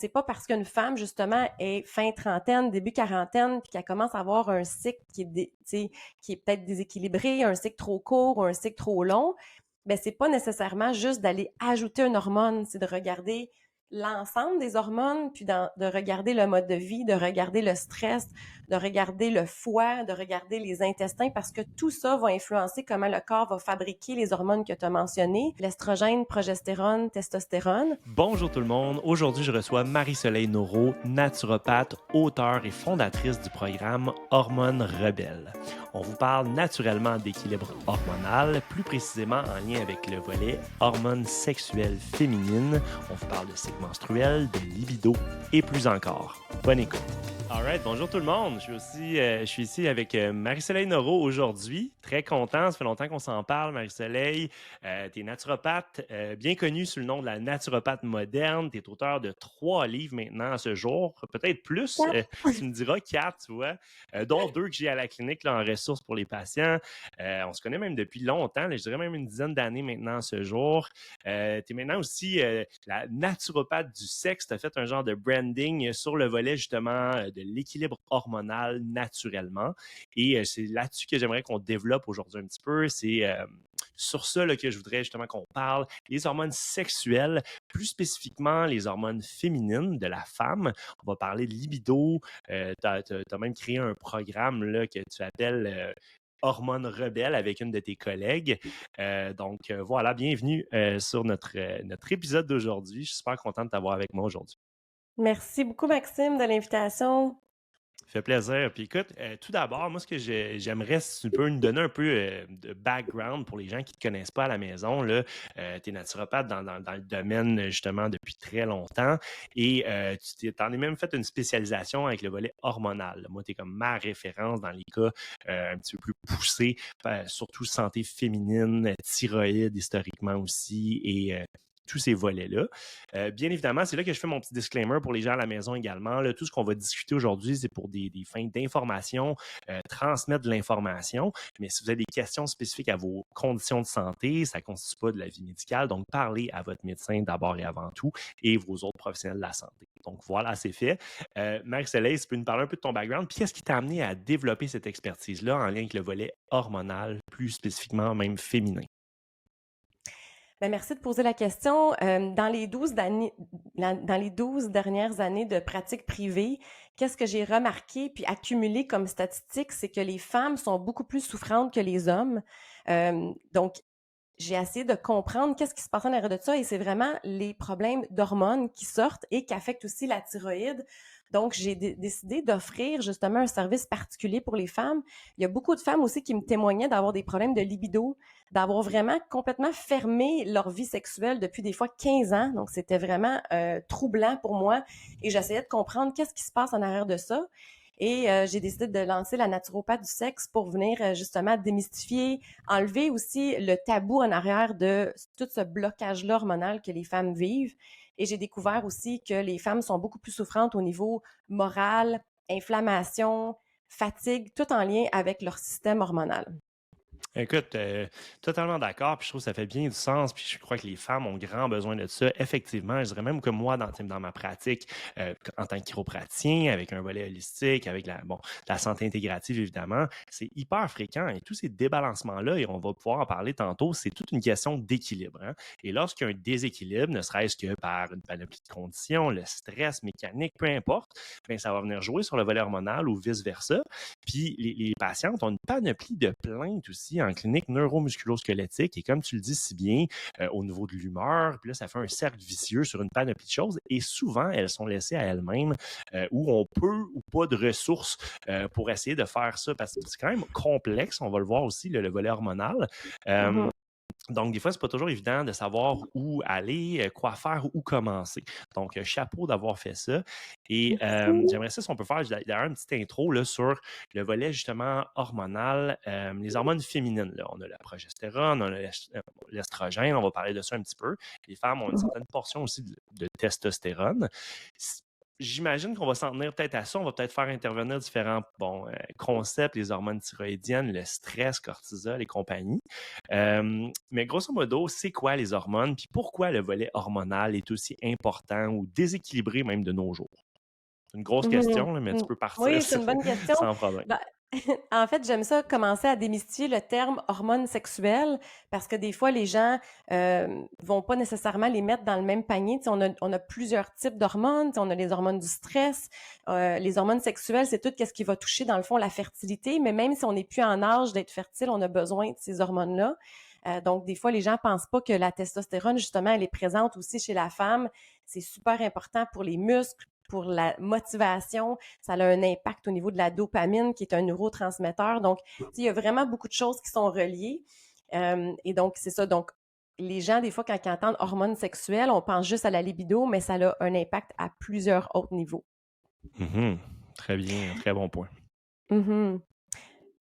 c'est pas parce qu'une femme, justement, est fin trentaine, début quarantaine, puis qu'elle commence à avoir un cycle qui est peut-être déséquilibré, un cycle trop court ou un cycle trop long, ben c'est pas nécessairement juste d'aller ajouter une hormone, c'est de regarder l'ensemble des hormones, puis de regarder le mode de vie, de regarder le stress, de regarder le foie, de regarder les intestins, parce que tout ça va influencer comment le corps va fabriquer les hormones que tu as mentionnées, l'estrogène, progestérone, testostérone. Bonjour tout le monde. Aujourd'hui, je reçois Marie-Soleil Noro, naturopathe, auteure et fondatrice du programme Hormones Rebelles. On vous parle naturellement d'équilibre hormonal, plus précisément en lien avec le volet hormones sexuelles féminines. On vous parle de cycle menstruel, de libido et plus encore. Bonne écoute. Alright, bonjour tout le monde. Je suis ici avec Marie-Soleil Noro aujourd'hui. Très content, ça fait longtemps qu'on s'en parle, Marie-Soleil. Tu es naturopathe, bien connue sous le nom de la naturopathe moderne. Tu es auteur de 3 livres maintenant à ce jour, peut-être plus. Tu me diras 4, tu vois, dont 2 que j'ai à la clinique là, en ressources pour les patients. On se connaît même depuis longtemps, là, je dirais même une dizaine d'années maintenant à ce jour. Tu es maintenant aussi la naturopathe du sexe. Tu as fait un genre de branding sur le volet justement de l'équilibre hormonal naturellement. Et c'est là-dessus que j'aimerais qu'on développe aujourd'hui un petit peu. C'est sur ça là, que je voudrais justement qu'on parle. Les hormones sexuelles, plus spécifiquement les hormones féminines de la femme. On va parler de libido. Tu as même créé un programme là, que tu appelles Hormones Rebelles avec une de tes collègues. Donc voilà, bienvenue sur notre épisode d'aujourd'hui. Je suis super content de t'avoir avec moi aujourd'hui. Merci beaucoup, Maxime, de l'invitation. Ça fait plaisir. Puis écoute, tout d'abord, moi, ce que j'aimerais, si tu peux nous donner un peu de background pour les gens qui ne te connaissent pas à la maison. Tu es naturopathe dans le domaine, justement, depuis très longtemps. Et tu t'en es même fait une spécialisation avec le volet hormonal. Moi, tu es comme ma référence dans les cas un petit peu plus poussés, surtout santé féminine, thyroïde historiquement aussi, et tous ces volets-là. Bien évidemment, c'est là que je fais mon petit disclaimer pour les gens à la maison également. Là, tout ce qu'on va discuter aujourd'hui, c'est pour des fins d'information, transmettre de l'information. Mais si vous avez des questions spécifiques à vos conditions de santé, ça ne constitue pas de la vie médicale. Donc, parlez à votre médecin d'abord et avant tout et vos autres professionnels de la santé. Donc, voilà, c'est fait. Marie-Soleil, tu peux nous parler un peu de ton background. Puis, qu'est-ce qui t'a amené à développer cette expertise-là en lien avec le volet hormonal, plus spécifiquement même féminin? Ben, merci de poser la question. Dans les 12 dernières années de pratique privée, qu'est-ce que j'ai remarqué puis accumulé comme statistique, c'est que les femmes sont beaucoup plus souffrantes que les hommes. Donc, j'ai essayé de comprendre qu'est-ce qui se passe en arrière de ça et c'est vraiment les problèmes d'hormones qui sortent et qui affectent aussi la thyroïde. Donc, j'ai décidé d'offrir justement un service particulier pour les femmes. Il y a beaucoup de femmes aussi qui me témoignaient d'avoir des problèmes de libido, d'avoir vraiment complètement fermé leur vie sexuelle depuis des fois 15 ans. Donc, c'était vraiment troublant pour moi et j'essayais de comprendre qu'est-ce qui se passe en arrière de ça. Et j'ai décidé de lancer la naturopathe du sexe pour venir justement démystifier, enlever aussi le tabou en arrière de tout ce blocage-là hormonal que les femmes vivent. Et j'ai découvert aussi que les femmes sont beaucoup plus souffrantes au niveau moral, inflammation, fatigue, tout en lien avec leur système hormonal. Écoute, totalement d'accord, puis je trouve que ça fait bien du sens, puis je crois que les femmes ont grand besoin de ça. Effectivement, je dirais même que moi, dans ma pratique, en tant que chiropraticien, avec un volet holistique, avec la santé intégrative, évidemment, c'est hyper fréquent et tous ces débalancements-là, et on va pouvoir en parler tantôt, c'est toute une question d'équilibre, hein. Et lorsqu'il y a un déséquilibre, ne serait-ce que par une panoplie de conditions, le stress mécanique, peu importe, bien, ça va venir jouer sur le volet hormonal ou vice-versa. Puis les patientes ont une panoplie de plaintes aussi en clinique neuromusculo-squelettique. Et comme tu le dis si bien, au niveau de l'humeur, puis là, ça fait un cercle vicieux sur une panoplie de choses. Et souvent, elles sont laissées à elles-mêmes où on peut ou pas de ressources pour essayer de faire ça. Parce que c'est quand même complexe, on va le voir aussi, le volet hormonal. Euh, Mhm. donc, des fois, c'est pas toujours évident de savoir où aller, quoi faire, où commencer. Donc, chapeau d'avoir fait ça. Et Merci. j'aimerais ça, si on peut faire d'ailleurs une petite intro là, sur le volet justement hormonal, les hormones féminines. Là. On a la progestérone, on a l'estrogène, on va parler de ça un petit peu. Les femmes ont une certaine portion aussi de testostérone. j'imagine qu'on va s'en tenir peut-être à ça. On va peut-être faire intervenir différents concepts, les hormones thyroïdiennes, le stress, cortisol et compagnie. Mais grosso modo, c'est quoi les hormones? Puis pourquoi le volet hormonal est aussi important ou déséquilibré même de nos jours? C'est une grosse Mhm. question, là, mais tu peux partir Oui, c'est une bonne question. sans problème. Ben, en fait, j'aime ça commencer à démystifier le terme hormones sexuelles parce que des fois, les gens vont pas nécessairement les mettre dans le même panier. Tu sais, on a plusieurs types d'hormones. Tu sais, on a les hormones du stress. Les hormones sexuelles, c'est tout ce qui va toucher, dans le fond, la fertilité. Mais même si on n'est plus en âge d'être fertile, on a besoin de ces hormones-là. Donc, des fois, les gens pensent pas que la testostérone, justement, elle est présente aussi chez la femme. C'est super important pour les muscles, pour la motivation. Ça a un impact au niveau de la dopamine, qui est un neurotransmetteur. Donc, il y a vraiment beaucoup de choses qui sont reliées. Et donc, c'est ça. Donc, les gens, des fois, quand ils entendent hormones sexuelles, on pense juste à la libido, mais ça a un impact à plusieurs autres niveaux. Mhm. Très bien, très bon point. Mhm.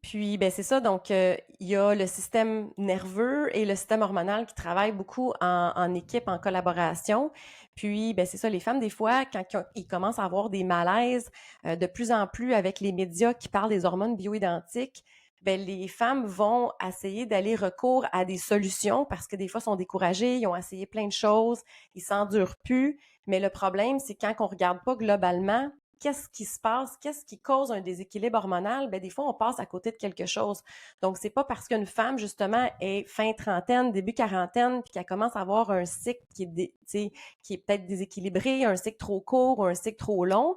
Puis, ben c'est ça. Donc, il y a le système nerveux et le système hormonal qui travaillent beaucoup en équipe, en collaboration. Puis, ben c'est ça. Les femmes, des fois, quand ils commencent à avoir des malaises de plus en plus avec les médias qui parlent des hormones bioidentiques, ben les femmes vont essayer d'aller recours à des solutions parce que des fois, ils sont découragées, ils ont essayé plein de choses, ils s'endurent plus. Mais le problème, c'est quand on regarde pas globalement, qu'est-ce qui se passe, qu'est-ce qui cause un déséquilibre hormonal, ben des fois on passe à côté de quelque chose. Donc c'est pas parce qu'une femme justement est fin trentaine, début quarantaine, puis qu'elle commence à avoir un cycle qui est peut-être déséquilibré, un cycle trop court ou un cycle trop long,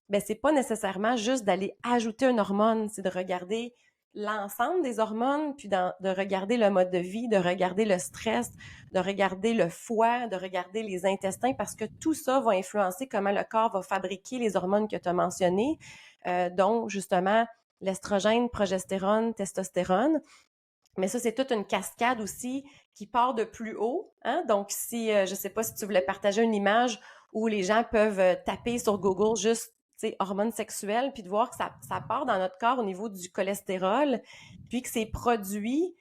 ben c'est pas nécessairement juste d'aller ajouter une hormone, c'est de regarder l'ensemble des hormones, puis de regarder le mode de vie, de regarder le stress, de regarder le foie, de regarder les intestins, parce que tout ça va influencer comment le corps va fabriquer les hormones que tu as mentionnées, dont justement l'estrogène, progestérone, testostérone. Mais ça, c'est toute une cascade aussi qui part de plus haut. Hein? Donc, si, je sais pas si tu voulais partager une image où les gens peuvent taper sur Google juste hormones sexuelles, puis de voir que ça part dans notre corps au niveau du cholestérol, puis que c'est produit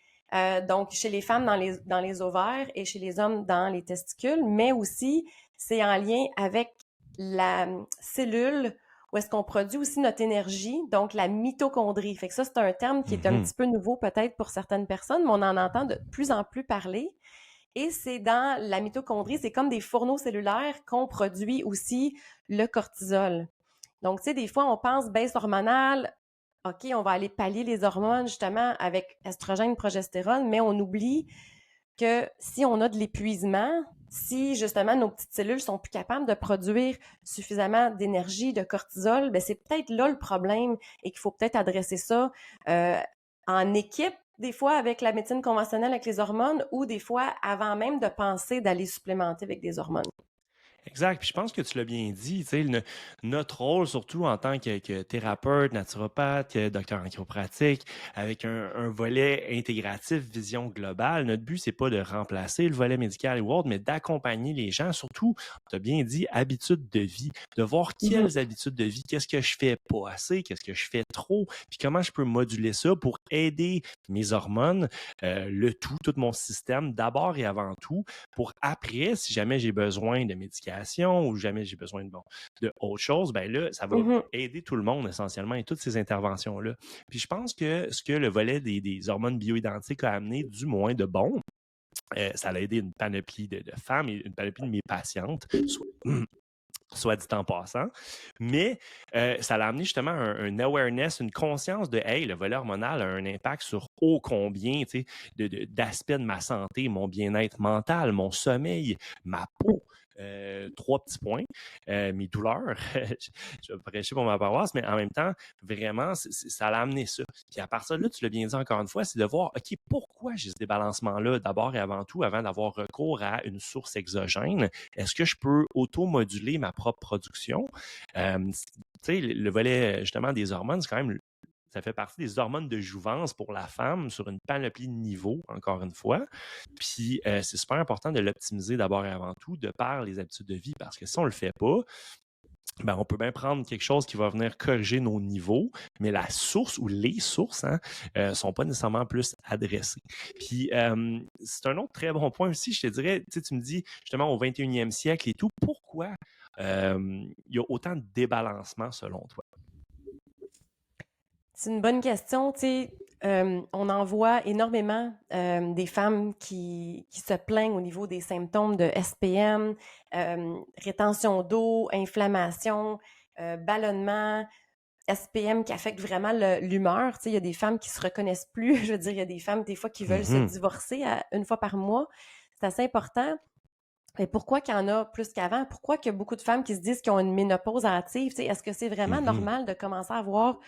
donc chez les femmes dans les ovaires et chez les hommes dans les testicules, mais aussi c'est en lien avec la cellule où est-ce qu'on produit aussi notre énergie, donc la mitochondrie. Fait que ça, c'est un terme qui est un Mhm. petit peu nouveau peut-être pour certaines personnes, mais on en entend de plus en plus parler. Et c'est dans la mitochondrie, c'est comme des fourneaux cellulaires qu'on produit aussi le cortisol. Donc, tu sais, des fois, on pense baisse hormonale, OK, on va aller pallier les hormones justement avec estrogène, progestérone, mais on oublie que si on a de l'épuisement, si justement nos petites cellules sont plus capables de produire suffisamment d'énergie, de cortisol, ben c'est peut-être là le problème et qu'il faut peut-être adresser ça euh, en équipe, des fois avec la médecine conventionnelle, avec les hormones, ou des fois avant même de penser d'aller supplémenter avec des hormones. Exact. Puis je pense que tu l'as bien dit, tu sais, notre rôle, surtout en tant que thérapeute, naturopathe, que docteur en chiropratique, avec un volet intégratif, vision globale, notre but, c'est pas de remplacer le volet médical ou autre, mais d'accompagner les gens, surtout, tu as bien dit, habitudes de vie, de voir Mhm. quelles habitudes de vie, qu'est-ce que je fais pas assez, qu'est-ce que je fais trop, puis comment je peux moduler ça pour aider mes hormones, tout mon système, d'abord et avant tout, pour après, si jamais j'ai besoin de médication ou jamais j'ai besoin de autre chose, ben là, ça va Mhm. aider tout le monde essentiellement et toutes ces interventions-là. Puis je pense que ce que le volet des hormones bioidentiques a amené, du moins de bon, ça a aidé une panoplie de femmes et une panoplie de mes patientes, soit dit en passant. Mais ça l'a amené justement un awareness, une conscience de hey, le volet hormonal a un impact sur ô combien d'aspects de ma santé, mon bien-être mental, mon sommeil, ma peau. Trois petits points. Mes douleurs, je vais prêcher pour ma paroisse, mais en même temps, vraiment, ça l'a amené ça. Puis à partir de là, tu l'as bien dit encore une fois, c'est de voir, OK, pourquoi j'ai ce débalancement-là d'abord et avant tout, avant d'avoir recours à une source exogène? Est-ce que je peux auto-moduler ma propre production? Tu sais, le volet justement des hormones, c'est quand même ça fait partie des hormones de jouvence pour la femme sur une panoplie de niveaux, encore une fois. Puis c'est super important de l'optimiser d'abord et avant tout de par les habitudes de vie parce que si on ne le fait pas, ben, on peut bien prendre quelque chose qui va venir corriger nos niveaux, mais la source ou les sources sont pas nécessairement plus adressées. Puis, c'est un autre très bon point aussi, je te dirais, tu me dis justement au 21e siècle et tout, pourquoi il y a autant de débalancement selon toi? C'est une bonne question. Tu sais, on en voit énormément des femmes qui se plaignent au niveau des symptômes de SPM, rétention d'eau, inflammation, ballonnement, SPM qui affecte vraiment l'humeur. Tu sais, il y a des femmes qui se reconnaissent plus. Je veux dire, il y a des femmes, des fois, qui veulent se Mhm. divorcer une fois par mois. C'est assez important. Et pourquoi qu'il y en a plus qu'avant? Pourquoi qu'il y a beaucoup de femmes qui se disent qu'ils ont une ménopause hâtive? Tu sais, est-ce que c'est vraiment Mhm. normal de commencer à avoir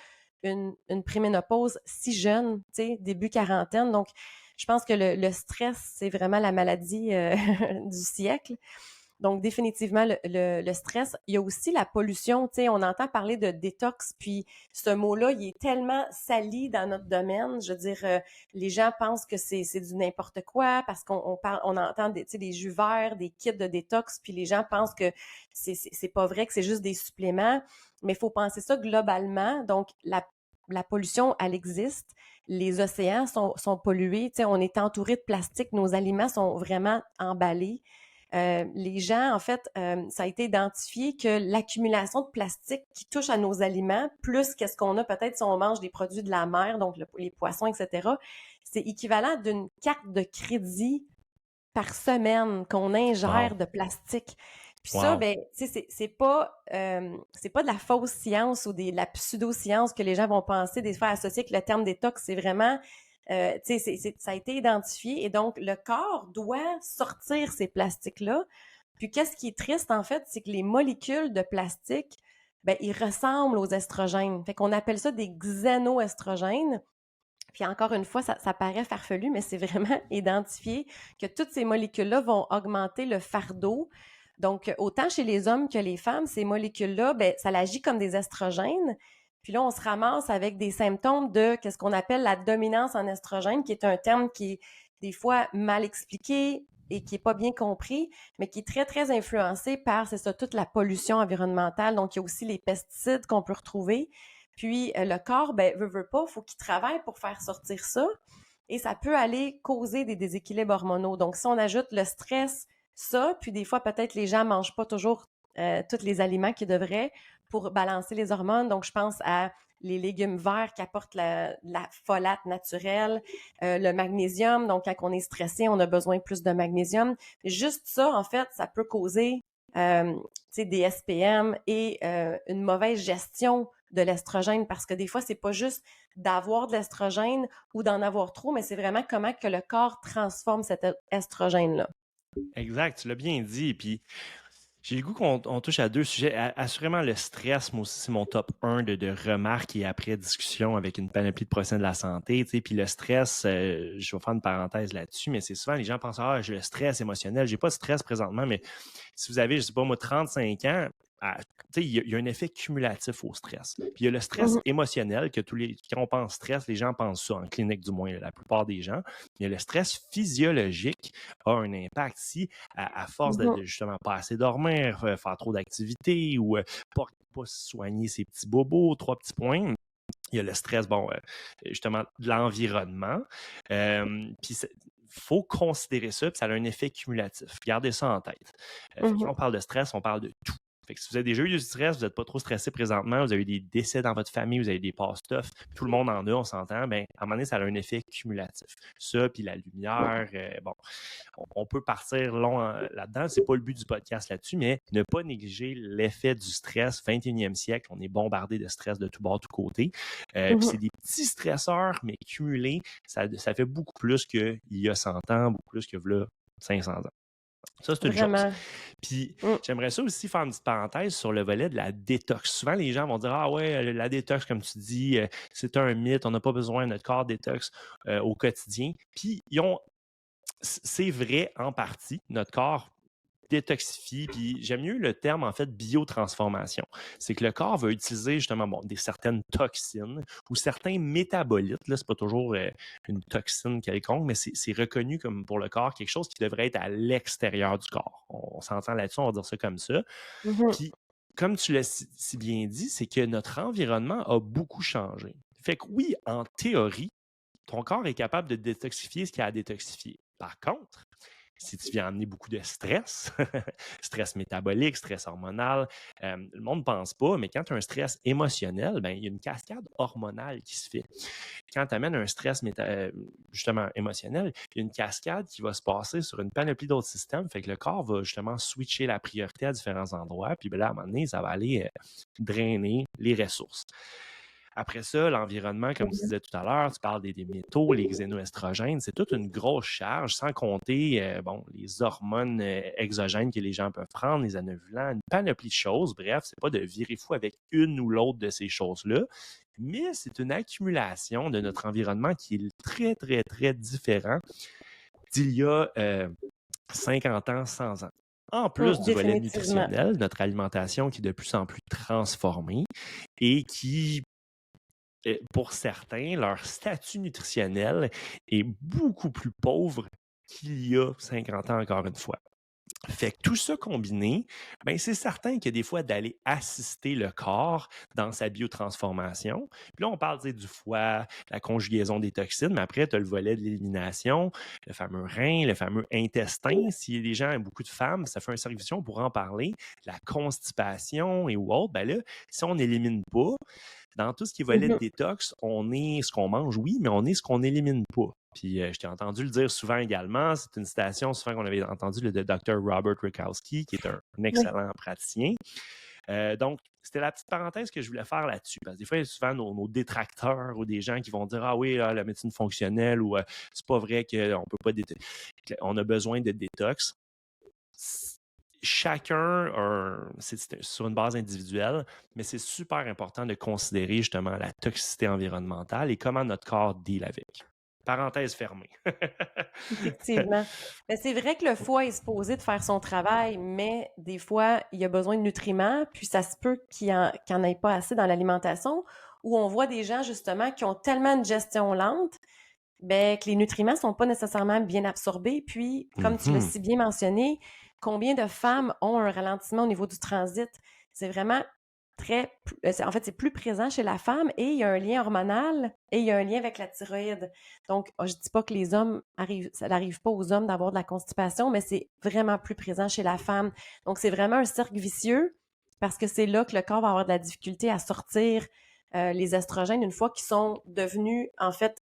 une préménopause si jeune, tu sais, début quarantaine? Donc, je pense que le stress, c'est vraiment la maladie du siècle. Donc, définitivement, le stress. Il y a aussi la pollution. Tu sais, on entend parler de détox, puis ce mot-là, il est tellement sali dans notre domaine. Je veux dire, les gens pensent que c'est du n'importe quoi parce qu'on parle, on entend des, tu sais, des jus verts, des kits de détox, puis les gens pensent que c'est pas vrai, que c'est juste des suppléments. Mais il faut penser ça globalement. Donc, la pollution, elle existe. Les océans sont pollués. Tu sais, on est entouré de plastique. Nos aliments sont vraiment emballés. Les gens, en fait, ça a été identifié que l'accumulation de plastique qui touche à nos aliments, plus qu'est-ce qu'on a peut-être si on mange des produits de la mer, donc les poissons, etc., c'est équivalent d'une carte de crédit par semaine qu'on Wow. ingère de plastique. Puis ça, Wow. ben, tu sais, c'est pas de la fausse science ou de la pseudo-science que les gens vont penser des fois associer avec le terme détox. C'est vraiment, tu sais, ça a été identifié et donc le corps doit sortir ces plastiques-là. Puis qu'est-ce qui est triste en fait, c'est que les molécules de plastique, ben, ils ressemblent aux estrogènes. Fait qu'on appelle ça des xénoestrogènes. Puis encore une fois, ça paraît farfelu, mais c'est vraiment identifié que toutes ces molécules-là vont augmenter le fardeau. Donc, autant chez les hommes que les femmes, ces molécules-là, ben, ça agit comme des estrogènes. Puis là, on se ramasse avec des symptômes de qu'est-ce qu'on appelle la dominance en estrogène, qui est un terme qui est des fois mal expliqué et qui est pas bien compris, mais qui est très, très influencé par, c'est ça, toute la pollution environnementale. Donc, il y a aussi les pesticides qu'on peut retrouver. Puis le corps, ben, veut pas, faut qu'il travaille pour faire sortir ça. Et ça peut aller causer des déséquilibres hormonaux. Donc, si on ajoute le stress, ça, puis des fois, peut-être les gens mangent pas toujours tous les aliments qu'ils devraient pour balancer les hormones. Donc, je pense à les légumes verts qui apportent la folate naturelle, le magnésium. Donc, quand on est stressé, on a besoin plus de magnésium. Juste ça, en fait, ça peut causer des SPM et une mauvaise gestion de l'estrogène parce que des fois, c'est pas juste d'avoir de l'estrogène ou d'en avoir trop, mais c'est vraiment comment que le corps transforme cet estrogène-là. Exact, tu l'as bien dit. Puis j'ai le goût qu'on touche à deux sujets. Assurément, le stress, moi aussi, c'est mon top 1 de remarques et après discussion avec une panoplie de professionnels de la santé. Tu sais. Puis le stress, je vais faire une parenthèse là-dessus, mais c'est souvent les gens pensent, ah, j'ai le stress émotionnel. J'ai pas de stress présentement, mais si vous avez, je sais pas moi, 35 ans, tu sais, il y a un effet cumulatif au stress. Puis il y a le stress Mhm, émotionnel que quand on pense stress, les gens pensent ça en clinique du moins, la plupart des gens. Il y a le stress physiologique a un impact si à force mhm. de justement pas assez dormir, faire trop d'activités ou pas soigner ses petits bobos, trois petits points. Il y a le stress, bon, justement, de l'environnement. Puis il faut considérer ça, puis ça a un effet cumulatif. Gardez ça en tête. Fait que quand Mhm. on parle de stress, on parle de tout. Fait que si vous avez déjà eu du stress, vous n'êtes pas trop stressé présentement, vous avez eu des décès dans votre famille, vous avez des passe-toughs, tout le monde en a, on s'entend, ben, à un moment donné, ça a un effet cumulatif. Ça, puis la lumière, bon, on peut partir long là-dedans. C'est pas le but du podcast là-dessus, mais ne pas négliger l'effet du stress. 21e siècle, on est bombardé de stress de tout bord, tout côté. Puis c'est Mhm. des petits stresseurs, mais cumulés, ça fait beaucoup plus qu'il y a 100 ans, beaucoup plus que là, 500 ans. Ça, c'est une chose. Vraiment. Puis, Mm. j'aimerais ça aussi faire une petite parenthèse sur le volet de la détox. Souvent, les gens vont dire, ah ouais, la détox, comme tu dis, c'est un mythe, on n'a pas besoin de notre corps détox au quotidien. Puis, c'est vrai en partie, notre corps détoxifie, puis j'aime mieux le terme en fait biotransformation. C'est que le corps va utiliser justement bon, certaines toxines ou certains métabolites. Là, c'est pas toujours une toxine quelconque, mais c'est reconnu comme pour le corps quelque chose qui devrait être à l'extérieur du corps. On s'entend là-dessus, on va dire ça comme ça. Mhm. Puis, comme tu l'as si bien dit, c'est que notre environnement a beaucoup changé. Fait que oui, en théorie, ton corps est capable de détoxifier ce qu'il y a à détoxifier. Par contre, si tu viens amener beaucoup de stress, stress métabolique, stress hormonal, le monde ne pense pas, mais quand tu as un stress émotionnel, ben, il y a une cascade hormonale qui se fait. Quand tu amènes un stress justement émotionnel, il y a une cascade qui va se passer sur une panoplie d'autres systèmes, fait que le corps va justement switcher la priorité à différents endroits, puis ben là, à un moment donné, ça va aller drainer les ressources. Après ça, l'environnement, comme tu disais tout à l'heure, tu parles des métaux, les xénoestrogènes, c'est toute une grosse charge, sans compter les hormones exogènes que les gens peuvent prendre, les anovulants, une panoplie de choses. Bref, c'est pas de virer fou avec une ou l'autre de ces choses-là, mais c'est une accumulation de notre environnement qui est très, très, très différent d'il y a 50 ans, 100 ans. En plus du volet Définitivement. nutritionnel, notre alimentation qui est de plus en plus transformée et qui pour certains, leur statut nutritionnel est beaucoup plus pauvre qu'il y a 50 ans, encore une fois. Fait que tout ça combiné, ben c'est certain qu'il y a des fois d'aller assister le corps dans sa biotransformation. Puis là, on parle du foie, la conjugaison des toxines, mais après, tu as le volet de l'élimination, le fameux rein, le fameux intestin. S'il y a des gens, beaucoup de femmes, ça fait un service pour en parler, la constipation et autres, ben là, si on n'élimine pas, dans tout ce qui est volet de détox, on est ce qu'on mange, oui, mais on est ce qu'on n'élimine pas. Puis je t'ai entendu le dire souvent également, c'est une citation souvent qu'on avait entendu de Dr. Robert Rukowski, qui est un excellent praticien. Donc, c'était la petite parenthèse que je voulais faire là-dessus. Parce que des fois, il y a souvent nos détracteurs ou des gens qui vont dire « Ah oui, la médecine fonctionnelle » ou « C'est pas vrai qu'on peut pas on a besoin de détox ». Chacun, c'est sur une base individuelle, mais c'est super important de considérer justement la toxicité environnementale et comment notre corps deal avec. Parenthèse fermée. Effectivement. Mais c'est vrai que le foie est supposé de faire son travail, mais des fois, il a besoin de nutriments, puis ça se peut qu'il en ait pas assez dans l'alimentation, où on voit des gens justement qui ont tellement une gestion lente, ben, que les nutriments sont pas nécessairement bien absorbés. Puis, comme tu l'as si bien mentionné, combien de femmes ont un ralentissement au niveau du transit? C'est vraiment en fait, c'est plus présent chez la femme et il y a un lien hormonal et il y a un lien avec la thyroïde. Donc, je dis pas que les hommes ça n'arrive pas aux hommes d'avoir de la constipation, mais c'est vraiment plus présent chez la femme. Donc, c'est vraiment un cercle vicieux parce que c'est là que le corps va avoir de la difficulté à sortir les estrogènes une fois qu'ils sont devenus, en fait,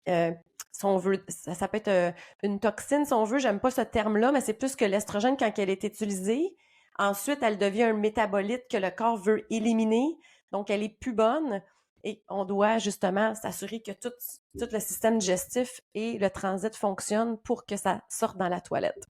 si on veut, ça peut être une toxine, si on veut, j'aime pas ce terme-là, mais c'est plus que l'estrogène, quand elle est utilisée, ensuite, elle devient un métabolite que le corps veut éliminer, donc elle est plus bonne, et on doit justement s'assurer que tout le système digestif et le transit fonctionnent pour que ça sorte dans la toilette.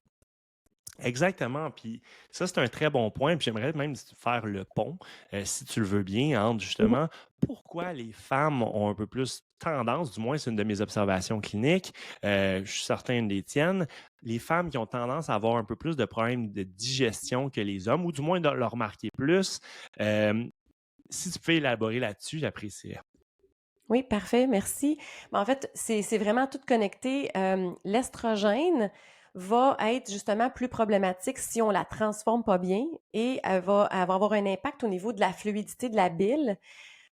Exactement. Puis ça, c'est un très bon point. Puis j'aimerais même faire le pont, si tu le veux bien, entre justement pourquoi les femmes ont un peu plus tendance, du moins c'est une de mes observations cliniques, je suis certain des tiennes, les femmes qui ont tendance à avoir un peu plus de problèmes de digestion que les hommes, ou du moins de le remarquer plus. Si tu peux élaborer là-dessus, j'apprécierais. Oui, parfait, merci. En fait, c'est vraiment tout connecté. L'estrogène va être justement plus problématique si on la transforme pas bien et elle va avoir un impact au niveau de la fluidité de la bile.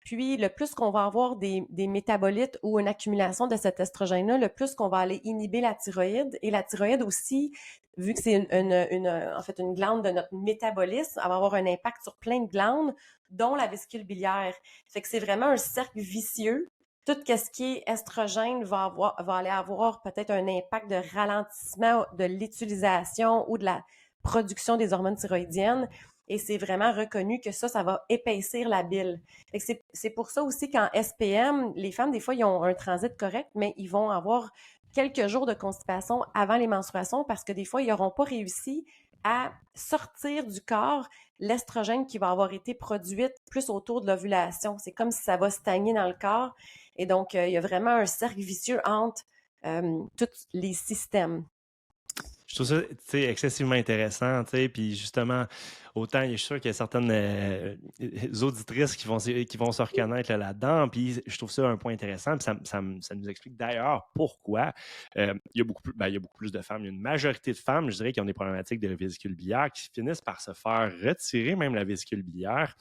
Puis, le plus qu'on va avoir des métabolites ou une accumulation de cet estrogène-là, le plus qu'on va aller inhiber la thyroïde. Et la thyroïde aussi, vu que c'est en fait une glande de notre métabolisme, elle va avoir un impact sur plein de glandes, dont la vésicule biliaire. Fait que c'est vraiment un cercle vicieux. Tout ce qui est estrogène va aller avoir peut-être un impact de ralentissement de l'utilisation ou de la production des hormones thyroïdiennes. Et c'est vraiment reconnu que ça va épaissir la bile. C'est pour ça aussi qu'en SPM, les femmes, des fois, ils ont un transit correct, mais ils vont avoir quelques jours de constipation avant les menstruations parce que des fois, ils n'auront pas réussi à sortir du corps l'estrogène qui va avoir été produite plus autour de l'ovulation. C'est comme si ça va stagner dans le corps. Et donc, il y a vraiment un cercle vicieux entre tous les systèmes. Je trouve ça excessivement intéressant, puis justement, Autant, je suis sûr qu'il y a certaines auditrices qui vont se reconnaître là-dedans. Puis je trouve ça un point intéressant. Puis ça nous explique d'ailleurs pourquoi il y a il y a beaucoup plus de femmes. Il y a une majorité de femmes, je dirais, qui ont des problématiques de vésicule biliaire, qui finissent par se faire retirer même la vésicule biliaire.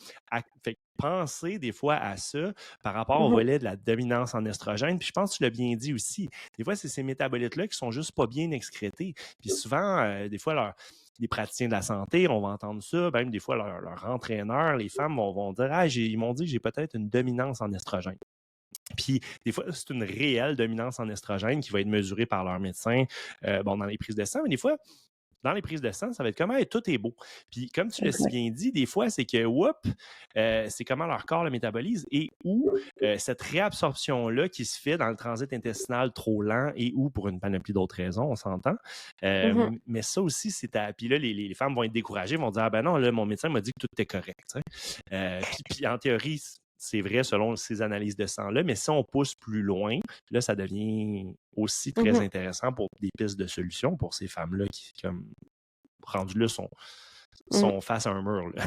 Fait penser des fois à ça par rapport au Mhm. volet de la dominance en estrogène. Puis je pense que tu l'as bien dit aussi. Des fois, c'est ces métabolites-là qui sont juste pas bien excrétés. Puis souvent, des fois, les praticiens de la santé, on va entendre ça, même des fois leur entraîneur, les femmes vont dire ils m'ont dit que j'ai peut-être une dominance en estrogène. Puis, des fois, c'est une réelle dominance en estrogène qui va être mesurée par leur médecin dans les prises de sang, mais des fois, dans les prises de sang, ça va être comment tout est beau. Puis, comme tu l'as si Exact. bien dit, des fois, c'est que, c'est comment leur corps le métabolise et où cette réabsorption-là qui se fait dans le transit intestinal trop lent et où pour une panoplie d'autres raisons, on s'entend. Mhm. Mais ça aussi, c'est à. Puis là, les femmes vont être découragées, vont dire ah ben non, là, mon médecin m'a dit que tout est correct. Puis en théorie, c'est vrai selon ces analyses de sang-là, mais si on pousse plus loin, là, ça devient aussi très Mhm. intéressant pour des pistes de solutions pour ces femmes-là qui, comme rendues là, Mhm. sont face à un mur. Là.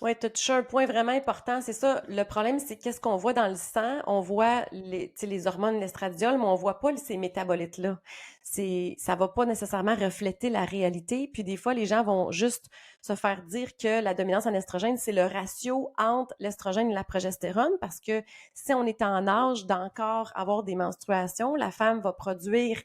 Oui, tu as touché un point vraiment important. C'est ça, le problème, c'est qu'est-ce qu'on voit dans le sang? On voit tu sais, les hormones, l'estradiol, mais on voit pas ces métabolites-là. Ça va pas nécessairement refléter la réalité. Puis des fois, les gens vont juste se faire dire que la dominance en estrogène, c'est le ratio entre l'estrogène et la progestérone, parce que si on est en âge d'encore avoir des menstruations, la femme va produire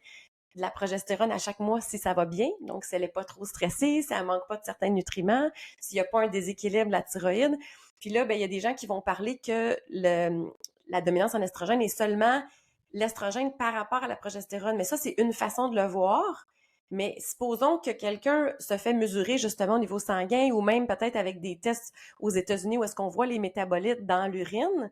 de la progestérone à chaque mois si ça va bien. Donc, si elle n'est pas trop stressée, si elle ne manque pas de certains nutriments, s'il n'y a pas un déséquilibre de la thyroïde. Puis là, ben, il y a des gens qui vont parler que la dominance en estrogène est seulement l'estrogène par rapport à la progestérone. Mais ça, c'est une façon de le voir. Mais supposons que quelqu'un se fait mesurer justement au niveau sanguin ou même peut-être avec des tests aux États-Unis où est-ce qu'on voit les métabolites dans l'urine.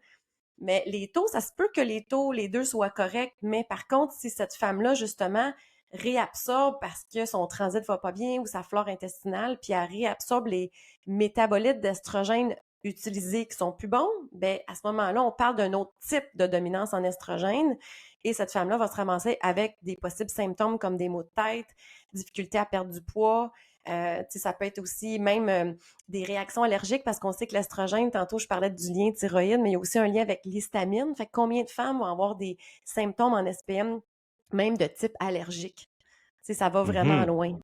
Mais les taux, ça se peut que les taux, les deux soient corrects, mais par contre, si cette femme-là, justement, réabsorbe parce que son transit va pas bien ou sa flore intestinale, puis elle réabsorbe les métabolites d'estrogène utilisés qui sont plus bons, ben à ce moment-là, on parle d'un autre type de dominance en estrogène et cette femme-là va se ramasser avec des possibles symptômes comme des maux de tête, difficulté à perdre du poids, ça peut être aussi même des réactions allergiques parce qu'on sait que l'estrogène, tantôt je parlais du lien thyroïde, mais il y a aussi un lien avec l'histamine. Fait que combien de femmes vont avoir des symptômes en SPM, même de type allergique? Ça va vraiment Mhm. loin.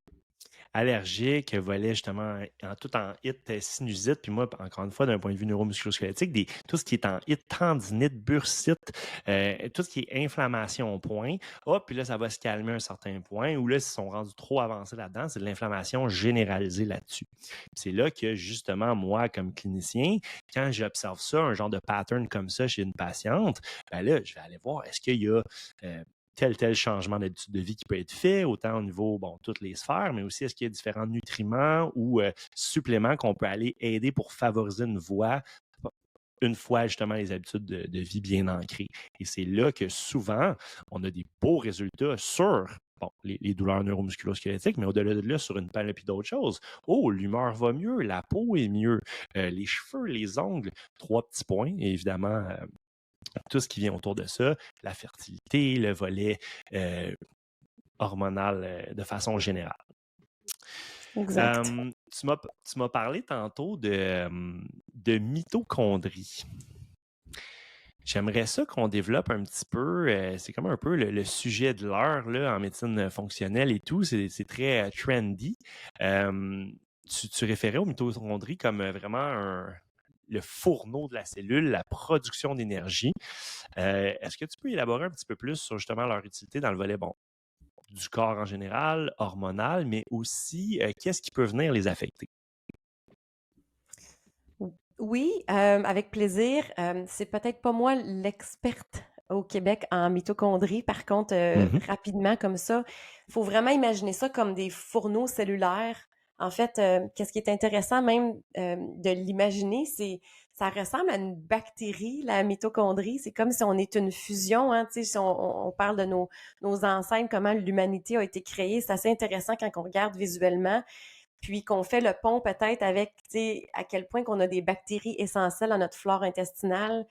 Allergique, volet justement tout en hit sinusite, puis moi, encore une fois, d'un point de vue neuromusculosquelettique, tout ce qui est en hit, tendinite, bursite, tout ce qui est inflammation au point, puis là, ça va se calmer à un certain point, ou là, s'ils sont rendus trop avancés là-dedans, c'est de l'inflammation généralisée là-dessus. Puis c'est là que, justement, moi, comme clinicien, quand j'observe ça, un genre de pattern comme ça chez une patiente, ben là, je vais aller voir, est-ce qu'il y a tel changement d'habitude de vie qui peut être fait, autant au niveau, toutes les sphères, mais aussi est-ce qu'il y a différents nutriments ou suppléments qu'on peut aller aider pour favoriser une voie une fois justement les habitudes de vie bien ancrées. Et c'est là que souvent, on a des beaux résultats sur les douleurs neuromusculosquelettiques, mais au-delà de là, sur une panoplie d'autres choses. Oh, l'humeur va mieux, la peau est mieux, les cheveux, les ongles, 3 petits points, et évidemment, tout ce qui vient autour de ça, la fertilité, le volet hormonal de façon générale. Exact. Tu m'as parlé tantôt de mitochondrie. J'aimerais ça qu'on développe un petit peu, c'est comme un peu le sujet de l'heure là, en médecine fonctionnelle et tout, c'est très trendy. Tu référais aux mitochondries comme vraiment le fourneau de la cellule, la production d'énergie. Est-ce que tu peux élaborer un petit peu plus sur justement leur utilité dans le volet du corps en général, hormonal, mais aussi qu'est-ce qui peut venir les affecter? Oui, avec plaisir. C'est peut-être pas moi l'experte au Québec en mitochondrie. Par contre, Mhm. rapidement comme ça, il faut vraiment imaginer ça comme des fourneaux cellulaires. En fait, qu'est-ce qui est intéressant même de l'imaginer, c'est ça ressemble à une bactérie, la mitochondrie. C'est comme si on est une fusion, hein, tu sais, si on parle de nos ancêtres, comment l'humanité a été créée. C'est assez intéressant quand on regarde visuellement puis qu'on fait le pont peut-être avec, tu sais, à quel point qu'on a des bactéries essentielles dans notre flore intestinale,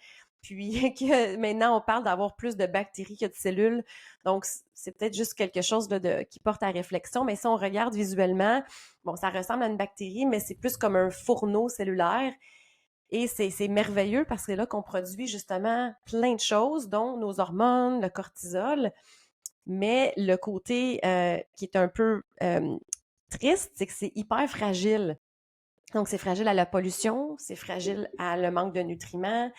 puis que maintenant on parle d'avoir plus de bactéries que de cellules. Donc, c'est peut-être juste quelque chose là, qui porte à réflexion, mais si on regarde visuellement, bon, ça ressemble à une bactérie, mais c'est plus comme un fourneau cellulaire. Et c'est merveilleux parce que c'est là qu'on produit justement plein de choses, dont nos hormones, le cortisol. Mais le côté qui est un peu triste, c'est que c'est hyper fragile. Donc, c'est fragile à la pollution, c'est fragile à le manque de nutriments.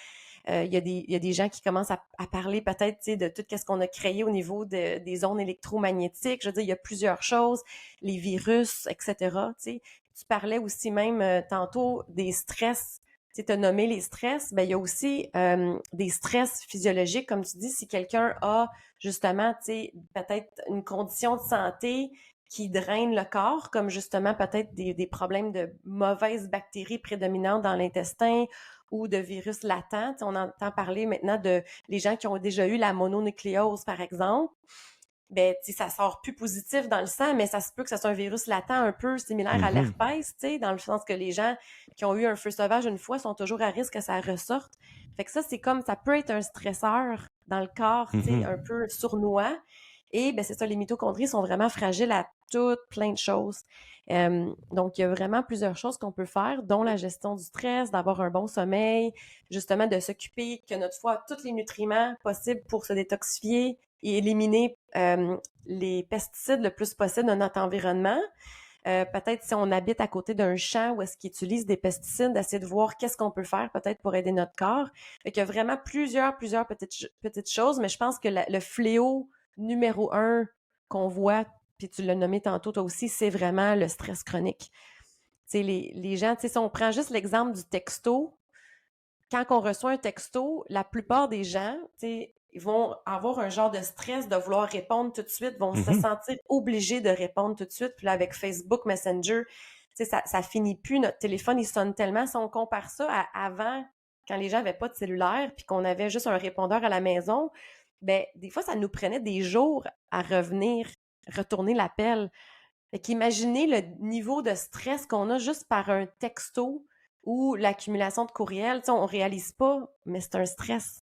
Il y a des gens qui commencent à parler peut-être de tout ce qu'on a créé au niveau des ondes électromagnétiques. Je veux dire, il y a plusieurs choses, les virus, etc. Tu parlais aussi même tantôt des stress. Tu as nommé les stress. Ben, il y a aussi des stress physiologiques, comme tu dis, si quelqu'un a justement peut-être une condition de santé qui draine le corps, comme justement peut-être des problèmes de mauvaises bactéries prédominantes dans l'intestin ou de virus latents. On entend parler maintenant de les gens qui ont déjà eu la mononucléose, par exemple. Ben, ça sort plus positif dans le sang, mais ça se peut que ce soit un virus latent un peu similaire à Mhm. l'herpès, dans le sens que les gens qui ont eu un feu sauvage une fois sont toujours à risque que ça ressorte. Fait que ça, c'est comme, ça peut être un stresseur dans le corps, un Mhm. peu sournois. Et ben, c'est ça, les mitochondries sont vraiment fragiles à toutes plein de choses. Donc, il y a vraiment plusieurs choses qu'on peut faire, dont la gestion du stress, d'avoir un bon sommeil, justement de s'occuper que notre foie a tous les nutriments possibles pour se détoxifier et éliminer les pesticides le plus possible de notre environnement. Peut-être si on habite à côté d'un champ où est-ce qu'ils utilisent des pesticides, d'essayer de voir qu'est-ce qu'on peut faire peut-être pour aider notre corps. Fait qu'il y a vraiment plusieurs petites choses, mais je pense que le fléau numéro un qu'on voit, puis tu l'as nommé tantôt toi aussi, c'est vraiment le stress chronique. Tu sais, les gens, tu sais, si on prend juste l'exemple du texto, quand on reçoit un texto, la plupart des gens, tu sais, ils vont avoir un genre de stress de vouloir répondre tout de suite, vont se Mhm. sentir obligés de répondre tout de suite. Puis là, avec Facebook Messenger, tu sais, ça finit plus. Notre téléphone, il sonne tellement. Si on compare ça à avant, quand les gens n'avaient pas de cellulaire, puis qu'on avait juste un répondeur à la maison, ben des fois, ça nous prenait des jours à retourner l'appel. Fait qu'imaginez le niveau de stress qu'on a juste par un texto ou l'accumulation de courriels. Tu sais, on réalise pas, mais c'est un stress.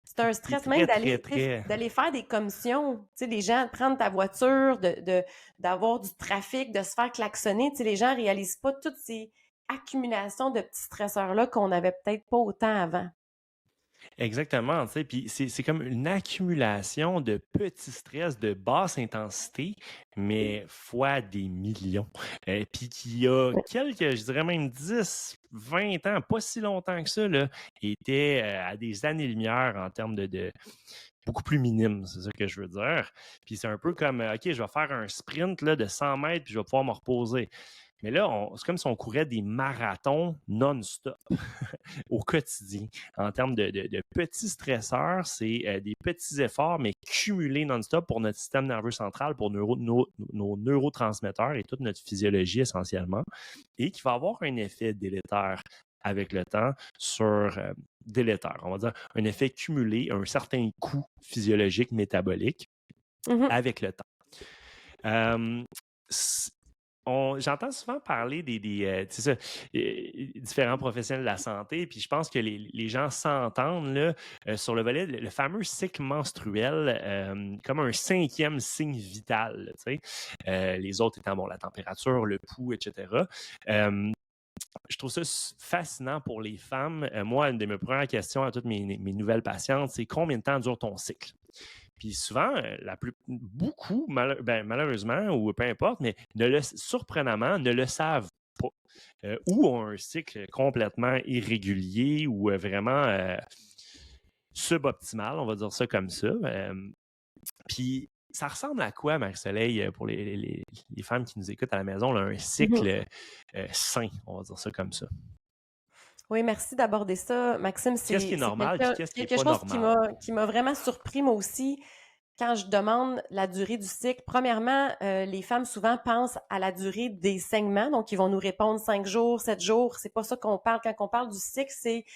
C'est un Qui est stress même très, très, d'aller, tu sais, très. d'aller faire des commissions. Tu sais, les gens prendre ta voiture, d'avoir du trafic, de se faire klaxonner. Tu sais, les gens réalisent pas toutes ces accumulations de petits stresseurs-là qu'on avait peut-être pas autant avant. Exactement, tu sais, puis c'est comme une accumulation de petits stress de basse intensité, mais fois des millions. Puis qui a Oui. quelques, je dirais même 10, 20 ans, pas si longtemps que ça, là, était à des années-lumière en termes de beaucoup plus minime, c'est ça que je veux dire. Puis c'est un peu comme, OK, je vais faire un sprint là, de 100 mètres, puis je vais pouvoir me reposer. Mais là, c'est comme si on courait des marathons non-stop au quotidien. En termes de petits stresseurs, c'est des petits efforts, mais cumulés non-stop pour notre système nerveux central, pour nos neurotransmetteurs et toute notre physiologie essentiellement, et qui va avoir un effet délétère avec le temps sur délétère, on va dire un effet cumulé, un certain coût physiologique, métabolique Mhm. avec le temps. Euh, J'entends souvent parler c'est ça, différents professionnels de la santé, puis je pense que les gens s'entendent là, sur le volet, le fameux cycle menstruel, comme un cinquième signe vital, là, tu sais. Les autres étant, bon, la température, le pouls, etc. Je trouve ça fascinant pour les femmes. Moi, une de mes premières questions à toutes mes nouvelles patientes, c'est combien de temps dure ton cycle? Puis souvent, beaucoup, malheureusement, ou peu importe, mais surprenamment, ne le savent pas. Ou ont un cycle complètement irrégulier ou vraiment suboptimal, on va dire ça comme ça. Puis ça ressemble à quoi, Marie-Soleil, pour les femmes qui nous écoutent à la maison, là, un Mhm. cycle sain, on va dire ça comme ça? Oui, merci d'aborder ça. Maxime, Qu'est-ce qui est c'est normal, puis qu'est-ce qui n'est quelque pas chose normal? qui m'a vraiment surpris, moi aussi, quand je demande la durée du cycle. Premièrement, les femmes souvent pensent à la durée des saignements, donc ils vont nous répondre 5 jours, 7 jours. C'est pas ça qu'on parle. Quand on parle du cycle, c'est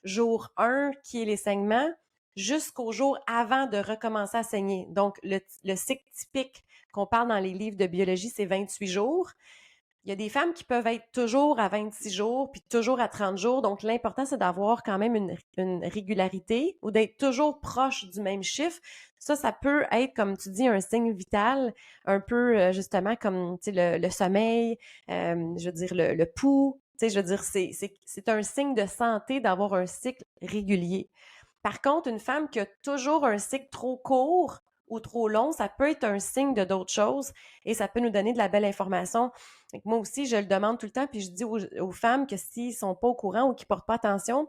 jour 1 qui est les saignements jusqu'au jour avant de recommencer à saigner. Donc, le cycle typique qu'on parle dans les livres de biologie, c'est 28 jours. Il y a des femmes qui peuvent être toujours à 26 jours, puis toujours à 30 jours. Donc, l'important, c'est d'avoir quand même une régularité ou d'être toujours proche du même chiffre. Ça peut être, comme tu dis, un signe vital, un peu justement comme le sommeil, je veux dire le pouls. Je veux dire, c'est un signe de santé d'avoir un cycle régulier. Par contre, une femme qui a toujours un cycle trop court ou trop long, ça peut être un signe de d'autres choses et ça peut nous donner de la belle information. Donc, moi aussi, je le demande tout le temps, puis je dis aux femmes que s'ils ne sont pas au courant ou qu'ils ne portent pas attention,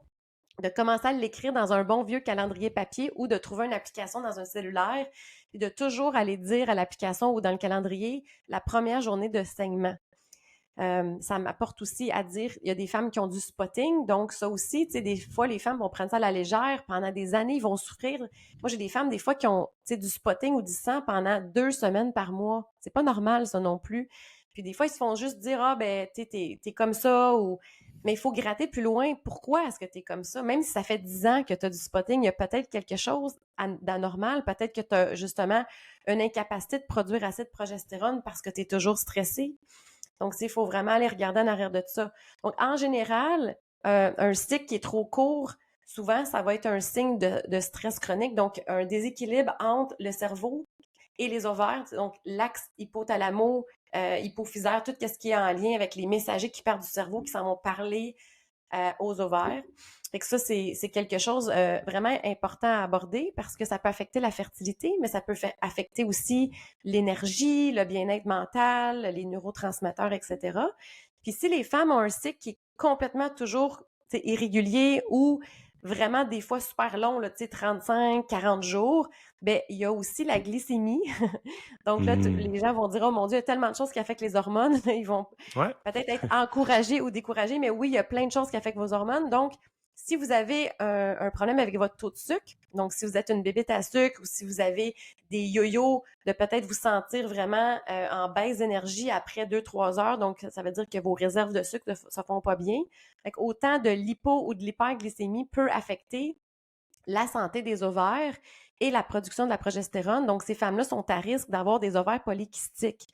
de commencer à l'écrire dans un bon vieux calendrier papier ou de trouver une application dans un cellulaire, puis de toujours aller dire à l'application ou dans le calendrier la première journée de saignement. Ça m'apporte aussi à dire, il y a des femmes qui ont du spotting, donc ça aussi, tu sais, des fois, les femmes vont prendre ça à la légère, pendant des années, ils vont souffrir. Moi, j'ai des femmes, des fois, qui ont, tu sais, du spotting ou du sang pendant 2 semaines par mois. C'est pas normal, ça non plus. Puis des fois, ils se font juste dire, ah, ben, tu sais, t'es comme ça, ou... Mais il faut gratter plus loin. Pourquoi est-ce que tu es comme ça? Même si ça fait 10 ans que tu as du spotting, il y a peut-être quelque chose d'anormal. Peut-être que tu as justement une incapacité de produire assez de progestérone parce que tu es toujours stressé. Donc, il faut vraiment aller regarder en arrière de ça. Donc, en général, un cycle qui est trop court, souvent, ça va être un signe de stress chronique, donc un déséquilibre entre le cerveau et les ovaires, donc l'axe hypothalamo, hypophysaire, tout ce qui est en lien avec les messagers qui partent du cerveau, qui s'en vont parler aux ovaires. Fait que ça, c'est quelque chose vraiment important à aborder parce que ça peut affecter la fertilité, mais ça peut affecter aussi l'énergie, le bien-être mental, les neurotransmetteurs, etc. Puis si les femmes ont un cycle qui est complètement toujours irrégulier ou vraiment des fois super long, là, 35, 40 jours, ben il y a aussi la glycémie. Donc là, Hmm. les gens vont dire, oh mon Dieu, il y a tellement de choses qui affectent les hormones. Ils vont Ouais. peut-être être encouragé ou découragé, mais oui, il y a plein de choses qui affectent vos hormones. Donc, si vous avez un problème avec votre taux de sucre, donc si vous êtes une bébête à sucre ou si vous avez des yo-yo, de peut-être vous sentir vraiment en baisse d'énergie après 2-3 heures, donc ça veut dire que vos réserves de sucre ne se font pas bien. Fait autant de l'hypo ou de l'hyperglycémie peut affecter la santé des ovaires et la production de la progestérone. Donc, ces femmes-là sont à risque d'avoir des ovaires polykystiques.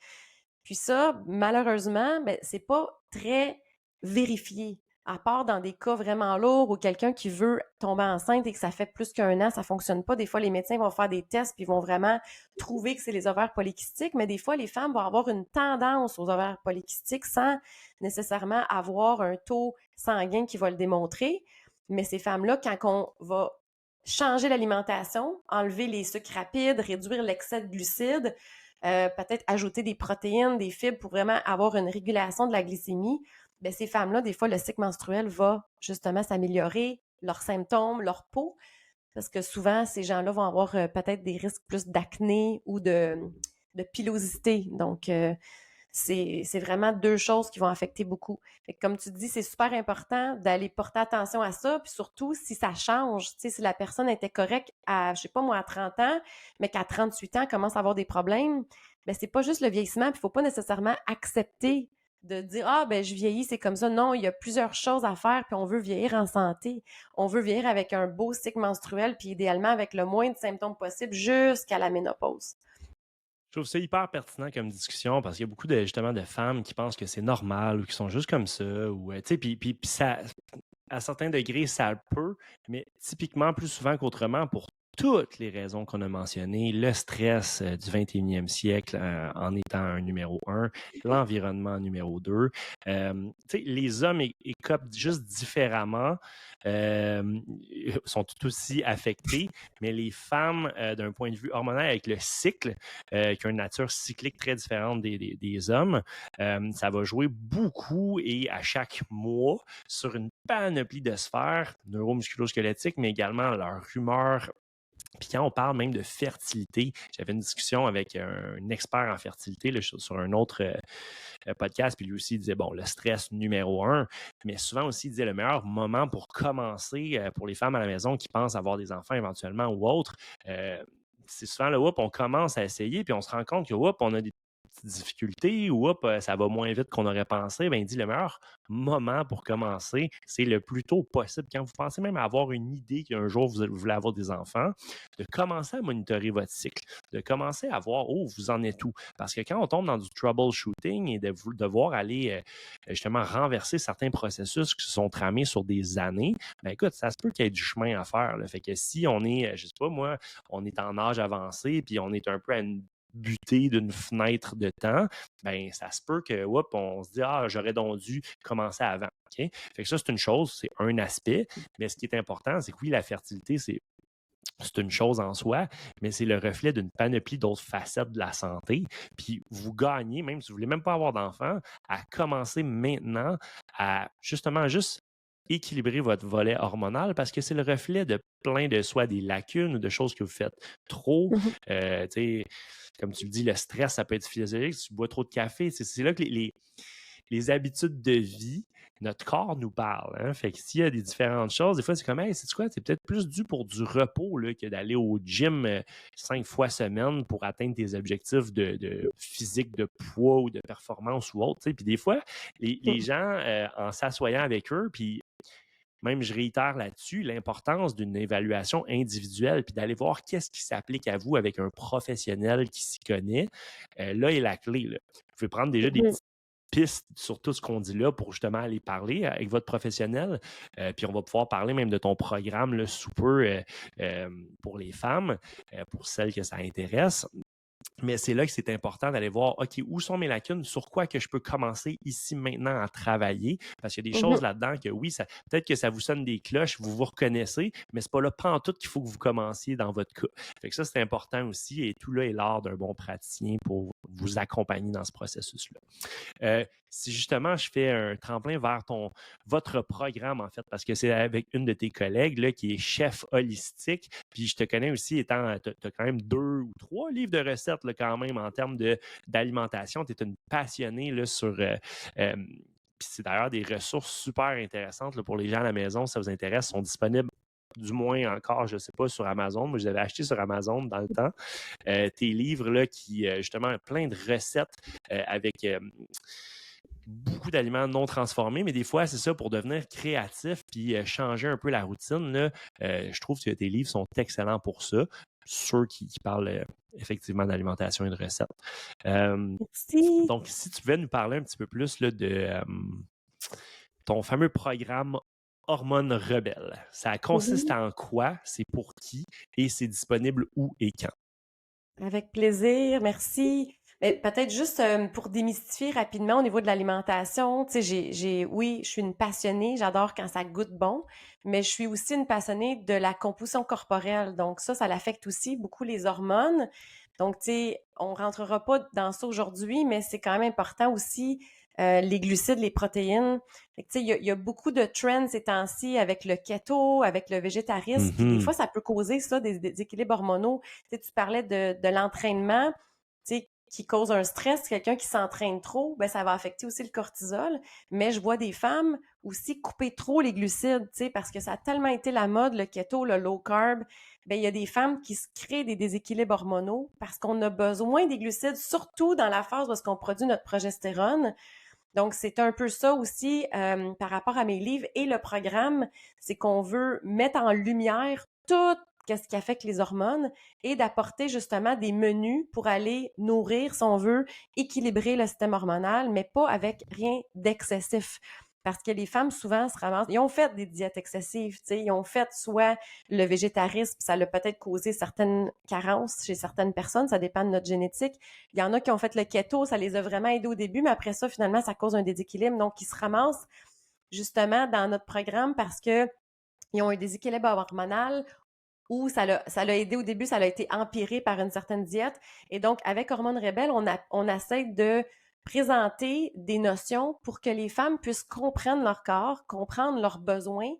Puis ça, malheureusement, ben, c'est pas très vérifié. À part dans des cas vraiment lourds ou quelqu'un qui veut tomber enceinte et que ça fait plus qu'un an, ça fonctionne pas. Des fois, les médecins vont faire des tests puis vont vraiment trouver que c'est les ovaires polykystiques, mais des fois, les femmes vont avoir une tendance aux ovaires polykystiques sans nécessairement avoir un taux sanguin qui va le démontrer. Mais ces femmes-là, quand on va changer l'alimentation, enlever les sucres rapides, réduire l'excès de glucides, peut-être ajouter des protéines, des fibres pour vraiment avoir une régulation de la glycémie, ben, ces femmes-là, des fois, le cycle menstruel va justement s'améliorer, leurs symptômes, leur peau, parce que souvent, ces gens-là vont avoir peut-être des risques plus d'acné ou de pilosité. Donc, c'est vraiment deux choses qui vont affecter beaucoup. Fait que comme tu dis, c'est super important d'aller porter attention à ça, puis surtout si ça change, tu sais, si la personne était correcte à, je sais pas moi, à 30 ans, mais qu'à 38 ans commence à avoir des problèmes, ben c'est pas juste le vieillissement, puis il faut pas nécessairement accepter de dire ah ben je vieillis, c'est comme ça. Non, il y a plusieurs choses à faire, puis on veut vieillir en santé. On veut vieillir avec un beau cycle menstruel, puis idéalement avec le moins de symptômes possible jusqu'à la ménopause. Je trouve ça hyper pertinent comme discussion parce qu'il y a beaucoup de, justement, de femmes qui pensent que c'est normal ou qui sont juste comme ça. Ou, tu sais, puis ça, à certains degrés, ça le peut, mais typiquement plus souvent qu'autrement pour toutes les raisons qu'on a mentionnées, le stress du 21e siècle en étant un numéro un, l'environnement numéro deux. Les hommes écopent juste différemment, sont tout aussi affectés, mais les femmes, d'un point de vue hormonal, avec le cycle, qui a une nature cyclique très différente des hommes, ça va jouer beaucoup et à chaque mois sur une panoplie de sphères neuromusculo-squelettiques, mais également leur humeur. Puis quand on parle même de fertilité, j'avais une discussion avec un expert en fertilité là, sur un autre podcast, puis lui aussi il disait, bon, le stress numéro un, mais souvent aussi il disait le meilleur moment pour commencer pour les femmes à la maison qui pensent avoir des enfants éventuellement ou autre, c'est souvent le whoop, on commence à essayer, puis on se rend compte que whoop, on a des petites difficultés ou hop, ça va moins vite qu'on aurait pensé, ben, il dit le meilleur moment pour commencer, c'est le plus tôt possible. Quand vous pensez même avoir une idée qu'un jour vous voulez avoir des enfants, de commencer à monitorer votre cycle, de commencer à voir où vous en êtes où. Parce que quand on tombe dans du troubleshooting et de devoir aller justement renverser certains processus qui se sont tramés sur des années, ben écoute, ça se peut qu'il y ait du chemin à faire. Là. Fait que si on est, je sais pas moi, on est en âge avancé, puis on est un peu à une butée d'une fenêtre de temps, ben ça se peut que, oups, on se dit, ah, j'aurais donc dû commencer avant. OK? Fait que ça, c'est une chose, c'est un aspect, mais ce qui est important, c'est que oui, la fertilité, c'est une chose en soi, mais c'est le reflet d'une panoplie d'autres facettes de la santé. Puis vous gagnez, même si vous ne voulez même pas avoir d'enfant, à commencer maintenant à justement juste équilibrer votre volet hormonal parce que c'est le reflet de plein de soit des lacunes ou de choses que vous faites trop. Mhm. Tu sais, comme tu le dis, le stress, ça peut être physiologique. Si tu bois trop de café, c'est là que les habitudes de vie, notre corps nous parle. Hein? Fait que s'il y a des différentes choses, des fois, c'est comme, hey, c'est quoi? C'est peut-être plus dû pour du repos là, que d'aller au gym 5 fois semaine pour atteindre tes objectifs de physique, de poids ou de performance ou autre. Puis des fois, les gens, en s'assoyant avec eux, puis même je réitère là-dessus l'importance d'une évaluation individuelle, puis d'aller voir qu'est-ce qui s'applique à vous avec un professionnel qui s'y connaît. Là est la clé. Là. Vous pouvez prendre déjà des Mhm. petites pistes sur tout ce qu'on dit là pour justement aller parler avec votre professionnel. Puis on va pouvoir parler même de ton programme là, sous peu pour les femmes, pour celles que ça intéresse. Mais c'est là que c'est important d'aller voir, OK, où sont mes lacunes, sur quoi que je peux commencer ici maintenant à travailler, parce qu'il y a des choses Mhm. là-dedans que oui, peut-être que ça vous sonne des cloches, vous vous reconnaissez, mais c'est pas là pantoute qu'il faut que vous commenciez dans votre cas. Fait que ça, c'est important aussi, et tout là est l'art d'un bon praticien pour vous accompagner dans ce processus-là. Si justement je fais un tremplin vers votre programme, en fait, parce que c'est avec une de tes collègues là, qui est chef holistique, puis je te connais aussi étant, tu as quand même 2 ou 3 livres de recettes là, quand même en termes d'alimentation. Tu es une passionnée là, sur... puis c'est d'ailleurs des ressources super intéressantes là, pour les gens à la maison, si ça vous intéresse, sont disponibles du moins encore, je ne sais pas, sur Amazon. Moi, je les avais achetés sur Amazon dans le temps. Tes livres là, qui, justement, plein de recettes avec beaucoup d'aliments non transformés, mais des fois, c'est ça, pour devenir créatif puis changer un peu la routine, là, je trouve que tes livres sont excellents pour ça. Ceux qui parlent effectivement d'alimentation et de recettes. Merci. Donc, si tu pouvais nous parler un petit peu plus là, de ton fameux programme Hormones Rebelles, ça consiste Oui. en quoi, c'est pour qui et c'est disponible où et quand? Avec plaisir, merci. Mais peut-être juste pour démystifier rapidement au niveau de l'alimentation, tu sais, oui, je suis une passionnée, j'adore quand ça goûte bon, mais je suis aussi une passionnée de la composition corporelle. Donc ça l'affecte aussi beaucoup les hormones. Donc, tu sais, on rentrera pas dans ça aujourd'hui, mais c'est quand même important aussi les glucides, les protéines. Fait que, tu sais, il y a beaucoup de trends ces temps-ci avec le keto, avec le végétarisme, puis des Mhm. fois, ça peut causer ça, des déséquilibres hormonaux. Tu sais, tu parlais de l'entraînement, tu sais, qui cause un stress. Quelqu'un qui s'entraîne trop, ben ça va affecter aussi le cortisol. Mais je vois des femmes aussi couper trop les glucides, tu sais, parce que ça a tellement été la mode, le keto, le low carb. Ben il y a des femmes qui se créent des déséquilibres hormonaux parce qu'on a besoin des glucides, surtout dans la phase où est-ce qu'on produit notre progestérone. Donc, c'est un peu ça aussi par rapport à mes livres et le programme, c'est qu'on veut mettre en lumière tout ce qui affecte les hormones et d'apporter justement des menus pour aller nourrir, si on veut, équilibrer le système hormonal, mais pas avec rien d'excessif. Parce que les femmes, souvent, se ramassent, ils ont fait des diètes excessives, tu sais, ils ont fait soit le végétarisme, ça a peut-être causé certaines carences chez certaines personnes, ça dépend de notre génétique. Il y en a qui ont fait le keto, ça les a vraiment aidés au début, mais après ça, finalement, ça cause un déséquilibre. Donc, ils se ramassent justement dans notre programme parce que ils ont un déséquilibre hormonal ou ça l'a aidé au début, ça a été empiré par une certaine diète. Et donc, avec Hormones Rebelles, on essaie de présenter des notions pour que les femmes puissent comprendre leur corps, comprendre leurs besoins,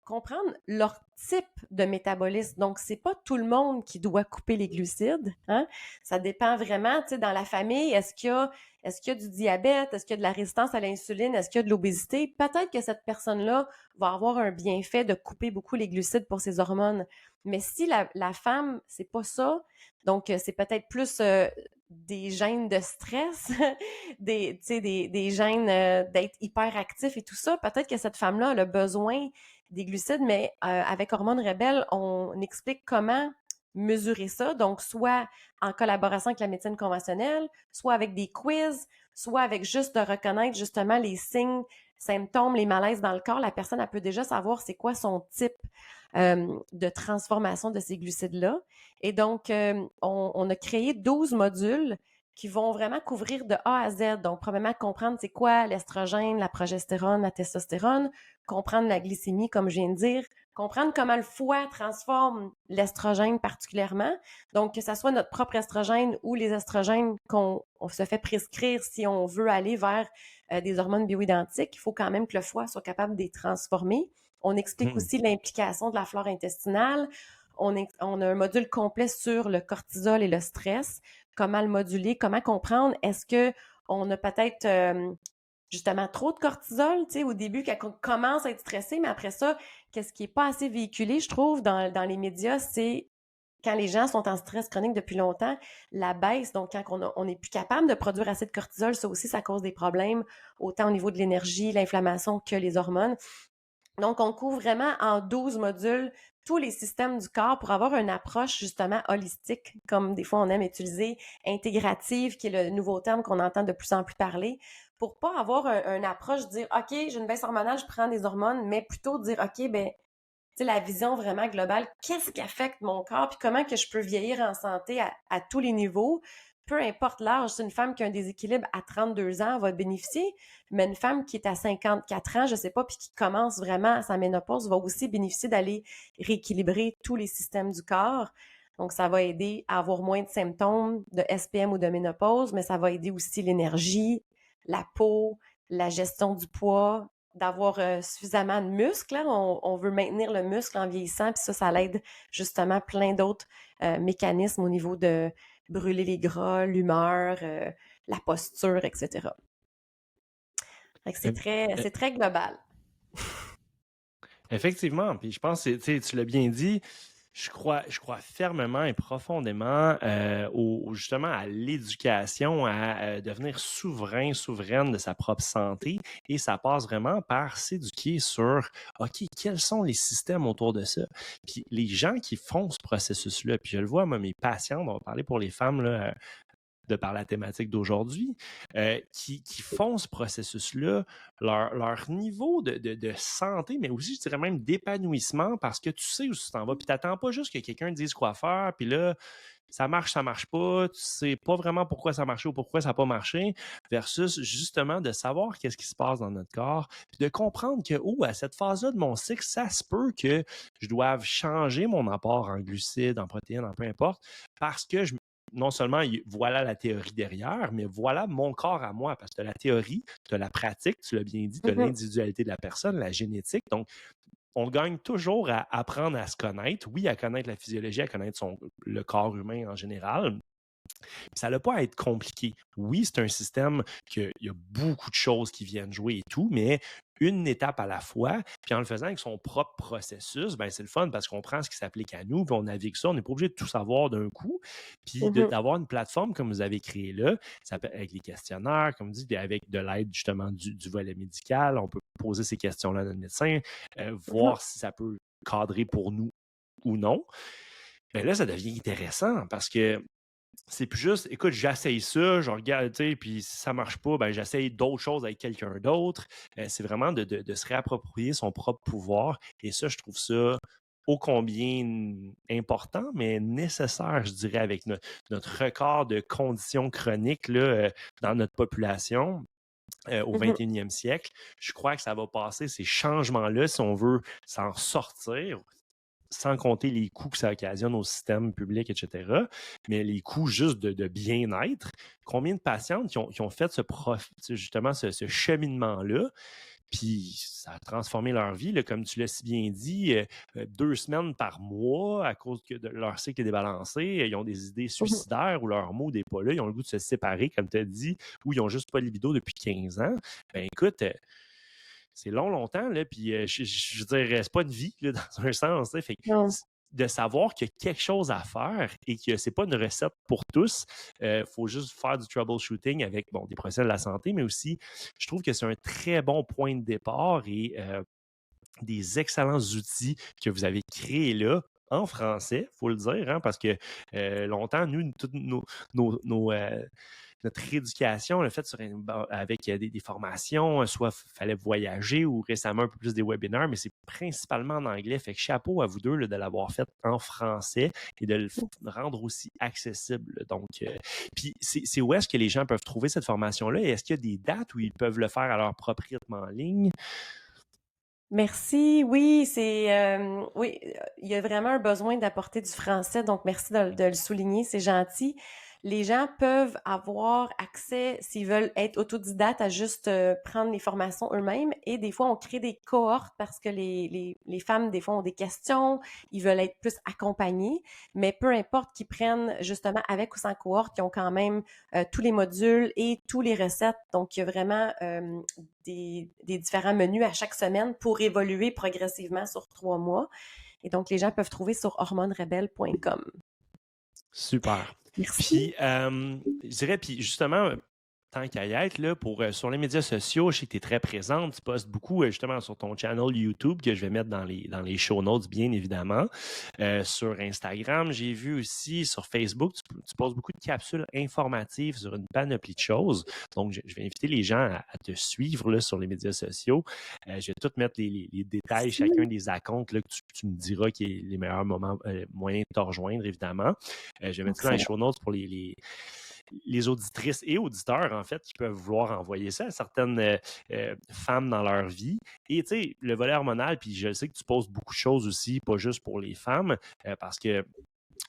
comprendre leur type de métabolisme. Donc, c'est pas tout le monde qui doit couper les glucides, hein? Ça dépend vraiment, tu sais, dans la famille, est-ce qu'il y a du diabète? Est-ce qu'il y a de la résistance à l'insuline? Est-ce qu'il y a de l'obésité? Peut-être que cette personne-là va avoir un bienfait de couper beaucoup les glucides pour ses hormones. Mais si la femme, c'est pas ça, donc c'est peut-être plus des gènes de stress, des gènes d'être hyperactif et tout ça, peut-être que cette femme-là a le besoin des glucides, mais avec Hormones Rebelles, on explique comment mesurer ça. Donc, soit en collaboration avec la médecine conventionnelle, soit avec des quiz, soit avec juste de reconnaître justement les signes, symptômes, les malaises dans le corps. La personne, elle peut déjà savoir c'est quoi son type de transformation de ces glucides-là. Et donc, on a créé 12 modules qui vont vraiment couvrir de A à Z. Donc, probablement comprendre c'est quoi l'estrogène, la progestérone, la testostérone, comprendre la glycémie, comme je viens de dire, comprendre comment le foie transforme l'estrogène particulièrement. Donc, que ce soit notre propre estrogène ou les estrogènes qu'on se fait prescrire si on veut aller vers des hormones bioidentiques, il faut quand même que le foie soit capable de les transformer. On explique Mhm. aussi l'implication de la flore intestinale. On a un module complet sur le cortisol et le stress, comment le moduler, comment comprendre, est-ce que on a peut-être justement trop de cortisol, tu sais, au début, quand on commence à être stressé, mais après ça, qu'est-ce qui est pas assez véhiculé, je trouve, dans les médias, c'est quand les gens sont en stress chronique depuis longtemps, la baisse, donc quand on n'est plus capable de produire assez de cortisol, ça aussi, ça cause des problèmes, autant au niveau de l'énergie, l'inflammation que les hormones. Donc, on couvre vraiment en 12 modules tous les systèmes du corps pour avoir une approche justement holistique, comme des fois on aime utiliser, intégrative, qui est le nouveau terme qu'on entend de plus en plus parler, pour pas avoir une approche de dire, OK, j'ai une baisse hormonale, je prends des hormones, mais plutôt dire, OK, ben, tu sais, la vision vraiment globale, qu'est-ce qui affecte mon corps, puis comment que je peux vieillir en santé à tous les niveaux, peu importe l'âge. C'est une femme qui a un déséquilibre à 32 ans va bénéficier, mais une femme qui est à 54 ans, je sais pas, puis qui commence vraiment à sa ménopause, va aussi bénéficier d'aller rééquilibrer tous les systèmes du corps. Donc, ça va aider à avoir moins de symptômes de SPM ou de ménopause, mais ça va aider aussi l'énergie, la peau, la gestion du poids, d'avoir suffisamment de muscles. Hein. On veut maintenir le muscle en vieillissant, puis ça l'aide justement plein d'autres mécanismes au niveau de brûler les gras, l'humeur, la posture, etc. Fait que Euh, c'est très global. Effectivement, puis je pense que tu l'as bien dit, je crois fermement et profondément justement à l'éducation, à devenir souveraine de sa propre santé. Et ça passe vraiment par s'éduquer sur, OK, quels sont les systèmes autour de ça? Puis les gens qui font ce processus-là, puis je le vois, moi, mes patients, on va parler pour les femmes, là, de par la thématique d'aujourd'hui, qui font ce processus-là, leur niveau de santé, mais aussi, je dirais même d'épanouissement, parce que tu sais où tu t'en vas, puis tu n'attends pas juste que quelqu'un te dise quoi faire, puis là, ça marche pas, tu sais pas vraiment pourquoi ça marchait ou pourquoi ça n'a pas marché, versus justement de savoir qu'est-ce qui se passe dans notre corps, puis de comprendre que, à cette phase-là de mon cycle, ça se peut que je doive changer mon apport en glucides, en protéines, en peu importe, parce que non seulement voilà la théorie derrière, mais voilà mon corps à moi, parce que tu as la théorie, tu as la pratique, tu l'as bien dit, tu as Mhm, l'individualité de la personne, la génétique. Donc, on gagne toujours à apprendre à se connaître, oui, à connaître la physiologie, à connaître le corps humain en général. Ça n'a pas à être compliqué. Oui, c'est un système qu'il y a beaucoup de choses qui viennent jouer et tout, mais une étape à la fois, puis en le faisant avec son propre processus, ben c'est le fun parce qu'on prend ce qui s'applique à nous, puis on navigue ça, on n'est pas obligé de tout savoir d'un coup, puis mhm, d'avoir une plateforme comme vous avez créée là, ça peut, avec les questionnaires, comme dit, puis avec de l'aide justement du volet médical, on peut poser ces questions-là à notre médecin, mhm. voir si ça peut cadrer pour nous ou non. Ben là, ça devient intéressant parce que c'est plus juste, écoute, j'essaye ça, je regarde, tu sais, puis si ça marche pas, ben j'essaye d'autres choses avec quelqu'un d'autre. C'est vraiment de se réapproprier son propre pouvoir. Et ça, je trouve ça ô combien important, mais nécessaire, je dirais, avec notre record de conditions chroniques là, dans notre population. Au Mhm. 21e siècle, je crois que ça va passer ces changements-là si on veut s'en sortir, sans compter les coûts que ça occasionne au système public, etc., mais les coûts juste de bien-être. Combien de patientes qui ont fait justement ce cheminement-là, Puis ça a transformé leur vie, là, comme tu l'as si bien dit, 2 semaines par mois à cause de leur cycle est débalancé. Ils ont des idées Mhm. suicidaires ou leur mood n'est pas là. Ils ont le goût de se séparer, comme tu as dit, ou ils n'ont juste pas de libido depuis 15 ans. Ben écoute, c'est long, longtemps, là, puis je veux dire, c'est pas une vie, là, dans un sens. Fait que, Non. de savoir qu'il y a quelque chose à faire et que c'est pas une recette pour tous. Faut juste faire du troubleshooting avec bon, des professionnels de la santé, mais aussi, je trouve que c'est un très bon point de départ et des excellents outils que vous avez créés là en français, il faut le dire, hein, parce que longtemps, nous, toutes notre rééducation, le fait avec des formations, soit fallait voyager ou récemment un peu plus des webinaires, mais c'est principalement en anglais. Fait que chapeau à vous deux là, de l'avoir fait en français et de le rendre aussi accessible. Donc, puis c'est où est-ce que les gens peuvent trouver cette formation-là? Et est-ce qu'il y a des dates où ils peuvent le faire à leur propre rythme en ligne? Merci. Oui, oui, il y a vraiment un besoin d'apporter du français, donc merci de le souligner, c'est gentil. Les gens peuvent avoir accès, s'ils veulent être autodidactes, à juste prendre les formations eux-mêmes. Et des fois, on crée des cohortes parce que les femmes, des fois, ont des questions, ils veulent être plus accompagnées. Mais peu importe qu'ils prennent justement avec ou sans cohorte, ils ont quand même tous les modules et tous les recettes. Donc, il y a vraiment des différents menus à chaque semaine pour évoluer progressivement sur 3 mois. Et donc, les gens peuvent trouver sur hormonerebelle.com. Super. Merci. Puis, je dirais, puis justement, tant qu'à y être, là, sur les médias sociaux, je sais que tu es très présente, tu postes beaucoup justement sur ton channel YouTube que je vais mettre dans les show notes, bien évidemment. Sur Instagram, j'ai vu aussi, sur Facebook, tu postes beaucoup de capsules informatives sur une panoplie de choses. Donc, je vais inviter les gens à te suivre là, sur les médias sociaux. Je vais tout mettre les détails, chacun des comptes là, que tu me diras qui est les meilleurs moyens de te rejoindre, évidemment. Je vais mettre ça dans les Excellent. show notes pour les auditrices et auditeurs, en fait, qui peuvent vouloir envoyer ça à certaines femmes dans leur vie. Et tu sais, le volet hormonal, puis je sais que tu poses beaucoup de choses aussi, pas juste pour les femmes, parce que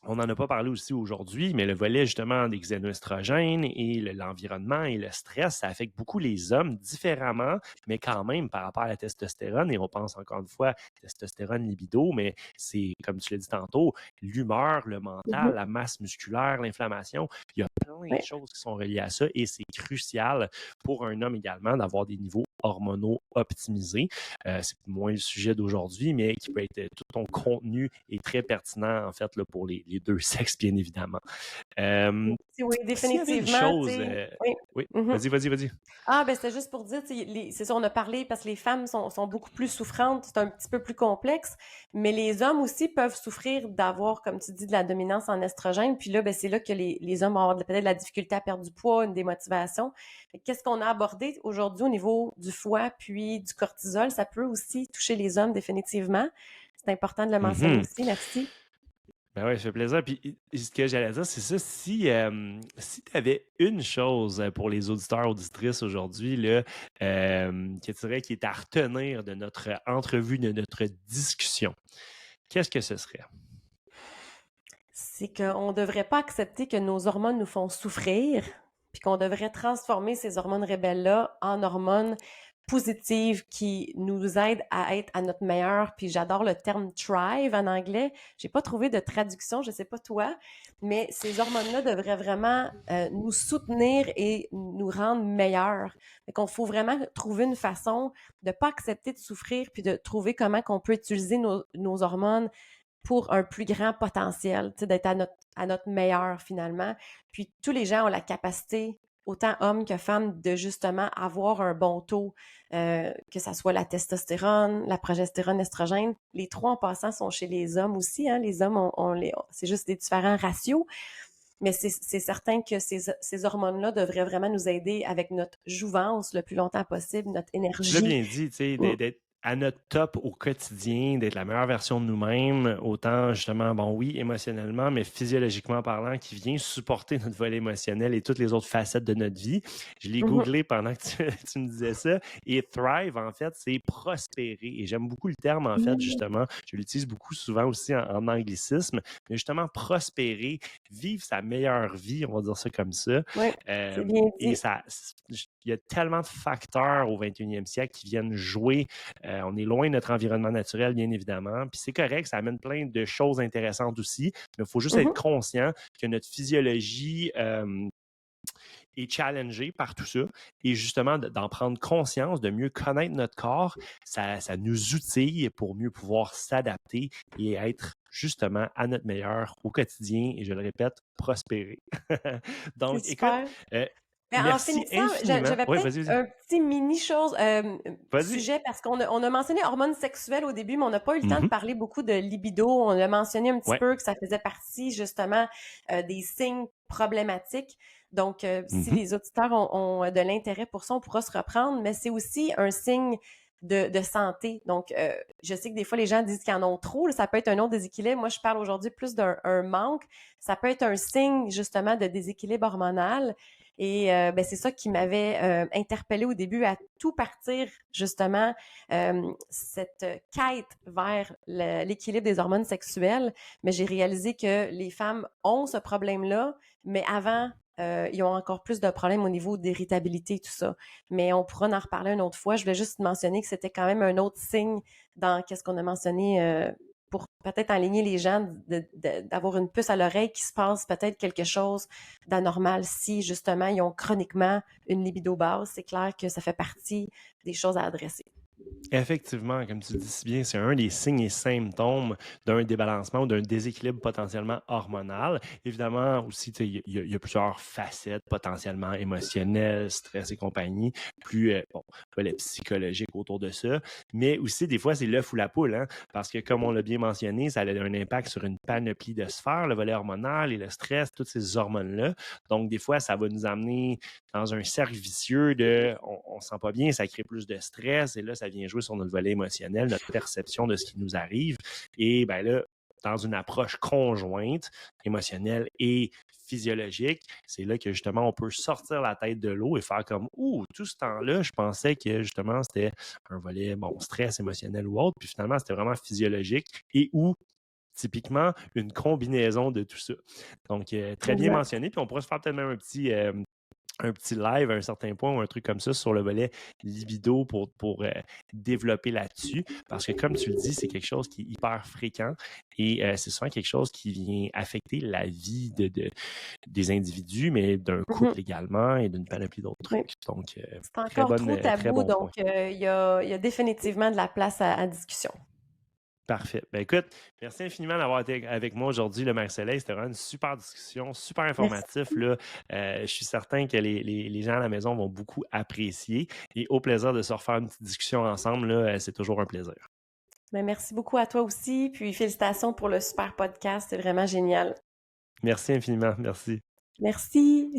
on n'en a pas parlé aussi aujourd'hui, mais le volet justement des xénoestrogènes et l'environnement et le stress, ça affecte beaucoup les hommes différemment, mais quand même par rapport à la testostérone. Et on pense encore une fois testostérone, libido, mais c'est, comme tu l'as dit tantôt, l'humeur, le mental, Mhm. la masse musculaire, l'inflammation. Il y a plein de Oui, choses qui sont reliées à ça et c'est crucial pour un homme également d'avoir des niveaux hormonaux optimisés. C'est moins le sujet d'aujourd'hui, mais qui peut être tout ton contenu est très pertinent en fait là, pour les deux sexes, bien évidemment. Euh, oui, S'il y avait une définitivement, tu chose, sais. Oui. oui, Mhm. vas-y. Ah, ben c'est juste pour dire, tu sais, c'est ça, on a parlé parce que les femmes sont beaucoup plus souffrantes, c'est un petit peu plus complexe, mais les hommes aussi peuvent souffrir d'avoir, comme tu dis, de la dominance en estrogène. Puis là, ben c'est là que les hommes vont avoir peut-être de la difficulté à perdre du poids, une démotivation. Qu'est-ce qu'on a abordé aujourd'hui au niveau du foie puis du cortisol? Ça peut aussi toucher les hommes définitivement. C'est important de le mentionner Mhm. aussi. Merci. Ben ouais, ça fait plaisir. Puis ce que j'allais dire, c'est ça. Si tu avais une chose pour les auditeurs, auditrices aujourd'hui, là, que tu dirais qui est à retenir de notre entrevue, de notre discussion, qu'est-ce que ce serait? C'est qu'on ne devrait pas accepter que nos hormones nous font souffrir, puis qu'on devrait transformer ces hormones rebelles-là en hormones positives qui nous aident à être à notre meilleur. Puis j'adore le terme thrive en anglais. J'ai pas trouvé de traduction, je sais pas toi, mais ces hormones-là devraient vraiment nous soutenir et nous rendre meilleurs. Fait qu'on faut vraiment trouver une façon de pas accepter de souffrir puis de trouver comment qu'on peut utiliser nos hormones pour un plus grand potentiel, d'être à notre meilleur finalement. Puis tous les gens ont la capacité, autant hommes que femmes, de justement avoir un bon taux, que ça soit la testostérone, la progestérone, l'estrogène. Les trois en passant sont chez les hommes aussi. Hein. Les hommes, c'est juste des différents ratios. Mais c'est certain que ces hormones-là devraient vraiment nous aider avec notre jouvence le plus longtemps possible, notre Tu l'as énergie. bien dit, tu sais, Mm. d'être à notre top au quotidien, d'être la meilleure version de nous-mêmes, autant justement, bon oui, émotionnellement, mais physiologiquement parlant, qui vient supporter notre volet émotionnel et toutes les autres facettes de notre vie. Je l'ai Mhm, googlé pendant que tu me disais ça. Et thrive, en fait, c'est prospérer. Et j'aime beaucoup le terme, en fait, mhm. justement. Je l'utilise beaucoup souvent aussi en anglicisme. Mais justement, prospérer, vivre sa meilleure vie, on va dire ça comme ça. Oui, c'est bien Et dit. ça, il y a tellement de facteurs au 21e siècle qui viennent jouer. On est loin de notre environnement naturel, bien évidemment. Puis c'est correct, ça amène plein de choses intéressantes aussi. Mais il faut juste être Mhm, conscient que notre physiologie est challengée par tout ça. Et justement, d'en prendre conscience, de mieux connaître notre corps, ça nous outille pour mieux pouvoir s'adapter et être justement à notre meilleur au quotidien. Et je le répète, prospérer. c'est Donc, écoute, super. euh, Mais en merci finissant, infiniment. j'avais Oui, peut-être vas-y, vas-y. un petit mini chose, Vas-y. sujet parce qu'on a mentionné hormones sexuelles au début, mais on n'a pas eu le temps de Mhm. parler beaucoup de libido. On a mentionné un petit Ouais. peu que ça faisait partie justement des signes problématiques. Donc, si Mhm. les auditeurs ont de l'intérêt pour ça, on pourra se reprendre, mais c'est aussi un signe de santé. Donc, je sais que des fois, les gens disent qu'ils en ont trop. Là, ça peut être un autre déséquilibre. Moi, je parle aujourd'hui plus d'un un manque. Ça peut être un signe justement de déséquilibre hormonal. Et ben, c'est ça qui m'avait interpellée au début à tout partir, justement, cette quête vers l'équilibre des hormones sexuelles. Mais j'ai réalisé que les femmes ont ce problème-là, mais avant, ils ont encore plus de problèmes au niveau d'irritabilité et tout ça. Mais on pourra en reparler une autre fois. Je voulais juste mentionner que c'était quand même un autre signe dans qu'est-ce qu'on a mentionné pour peut-être aligner les gens, d'avoir une puce à l'oreille qui se passe peut-être quelque chose d'anormal si justement ils ont chroniquement une libido basse. C'est clair que ça fait partie des choses à adresser. Effectivement, comme tu le dis si bien, c'est un des signes et symptômes d'un débalancement ou d'un déséquilibre potentiellement hormonal. Évidemment, aussi, tu sais, il y a plusieurs facettes potentiellement émotionnelles, stress et compagnie, plus bon, volet psychologique autour de ça. Mais aussi, des fois, c'est l'œuf ou la poule, hein, parce que comme on l'a bien mentionné, ça a un impact sur une panoplie de sphères, le volet hormonal et le stress, toutes ces hormones-là. Donc, des fois, ça va nous amener dans un cercle vicieux de on ne se sent pas bien, ça crée plus de stress et là, ça vient jouer sur notre volet émotionnel, notre perception de ce qui nous arrive. Et ben là, dans une approche conjointe, émotionnelle et physiologique, c'est là que justement on peut sortir la tête de l'eau et faire comme ouh, tout ce temps-là, je pensais que justement c'était un volet bon stress émotionnel ou autre, puis finalement c'était vraiment physiologique et où typiquement une combinaison de tout ça. Donc très bien Exact. mentionné, puis on pourrait se faire peut-être même un petit live à un certain point ou un truc comme ça sur le volet libido pour développer là-dessus. Parce que comme tu le dis, c'est quelque chose qui est hyper fréquent et c'est souvent quelque chose qui vient affecter la vie des individus, mais d'un Mhm. couple également et d'une panoplie d'autres Oui. trucs. Donc, C'est encore trop très tabou, bon point. donc il y a définitivement de la place à discussion. Parfait. Ben écoute, merci infiniment d'avoir été avec moi aujourd'hui, le Marie-Soleil. C'était vraiment une super discussion, super Merci. informatif. Là. Je suis certain que les gens à la maison vont beaucoup apprécier. Et au plaisir de se refaire une petite discussion ensemble, là, c'est toujours un plaisir. Mais merci beaucoup à toi aussi, puis félicitations pour le super podcast, c'est vraiment génial. Merci infiniment. Merci. Merci.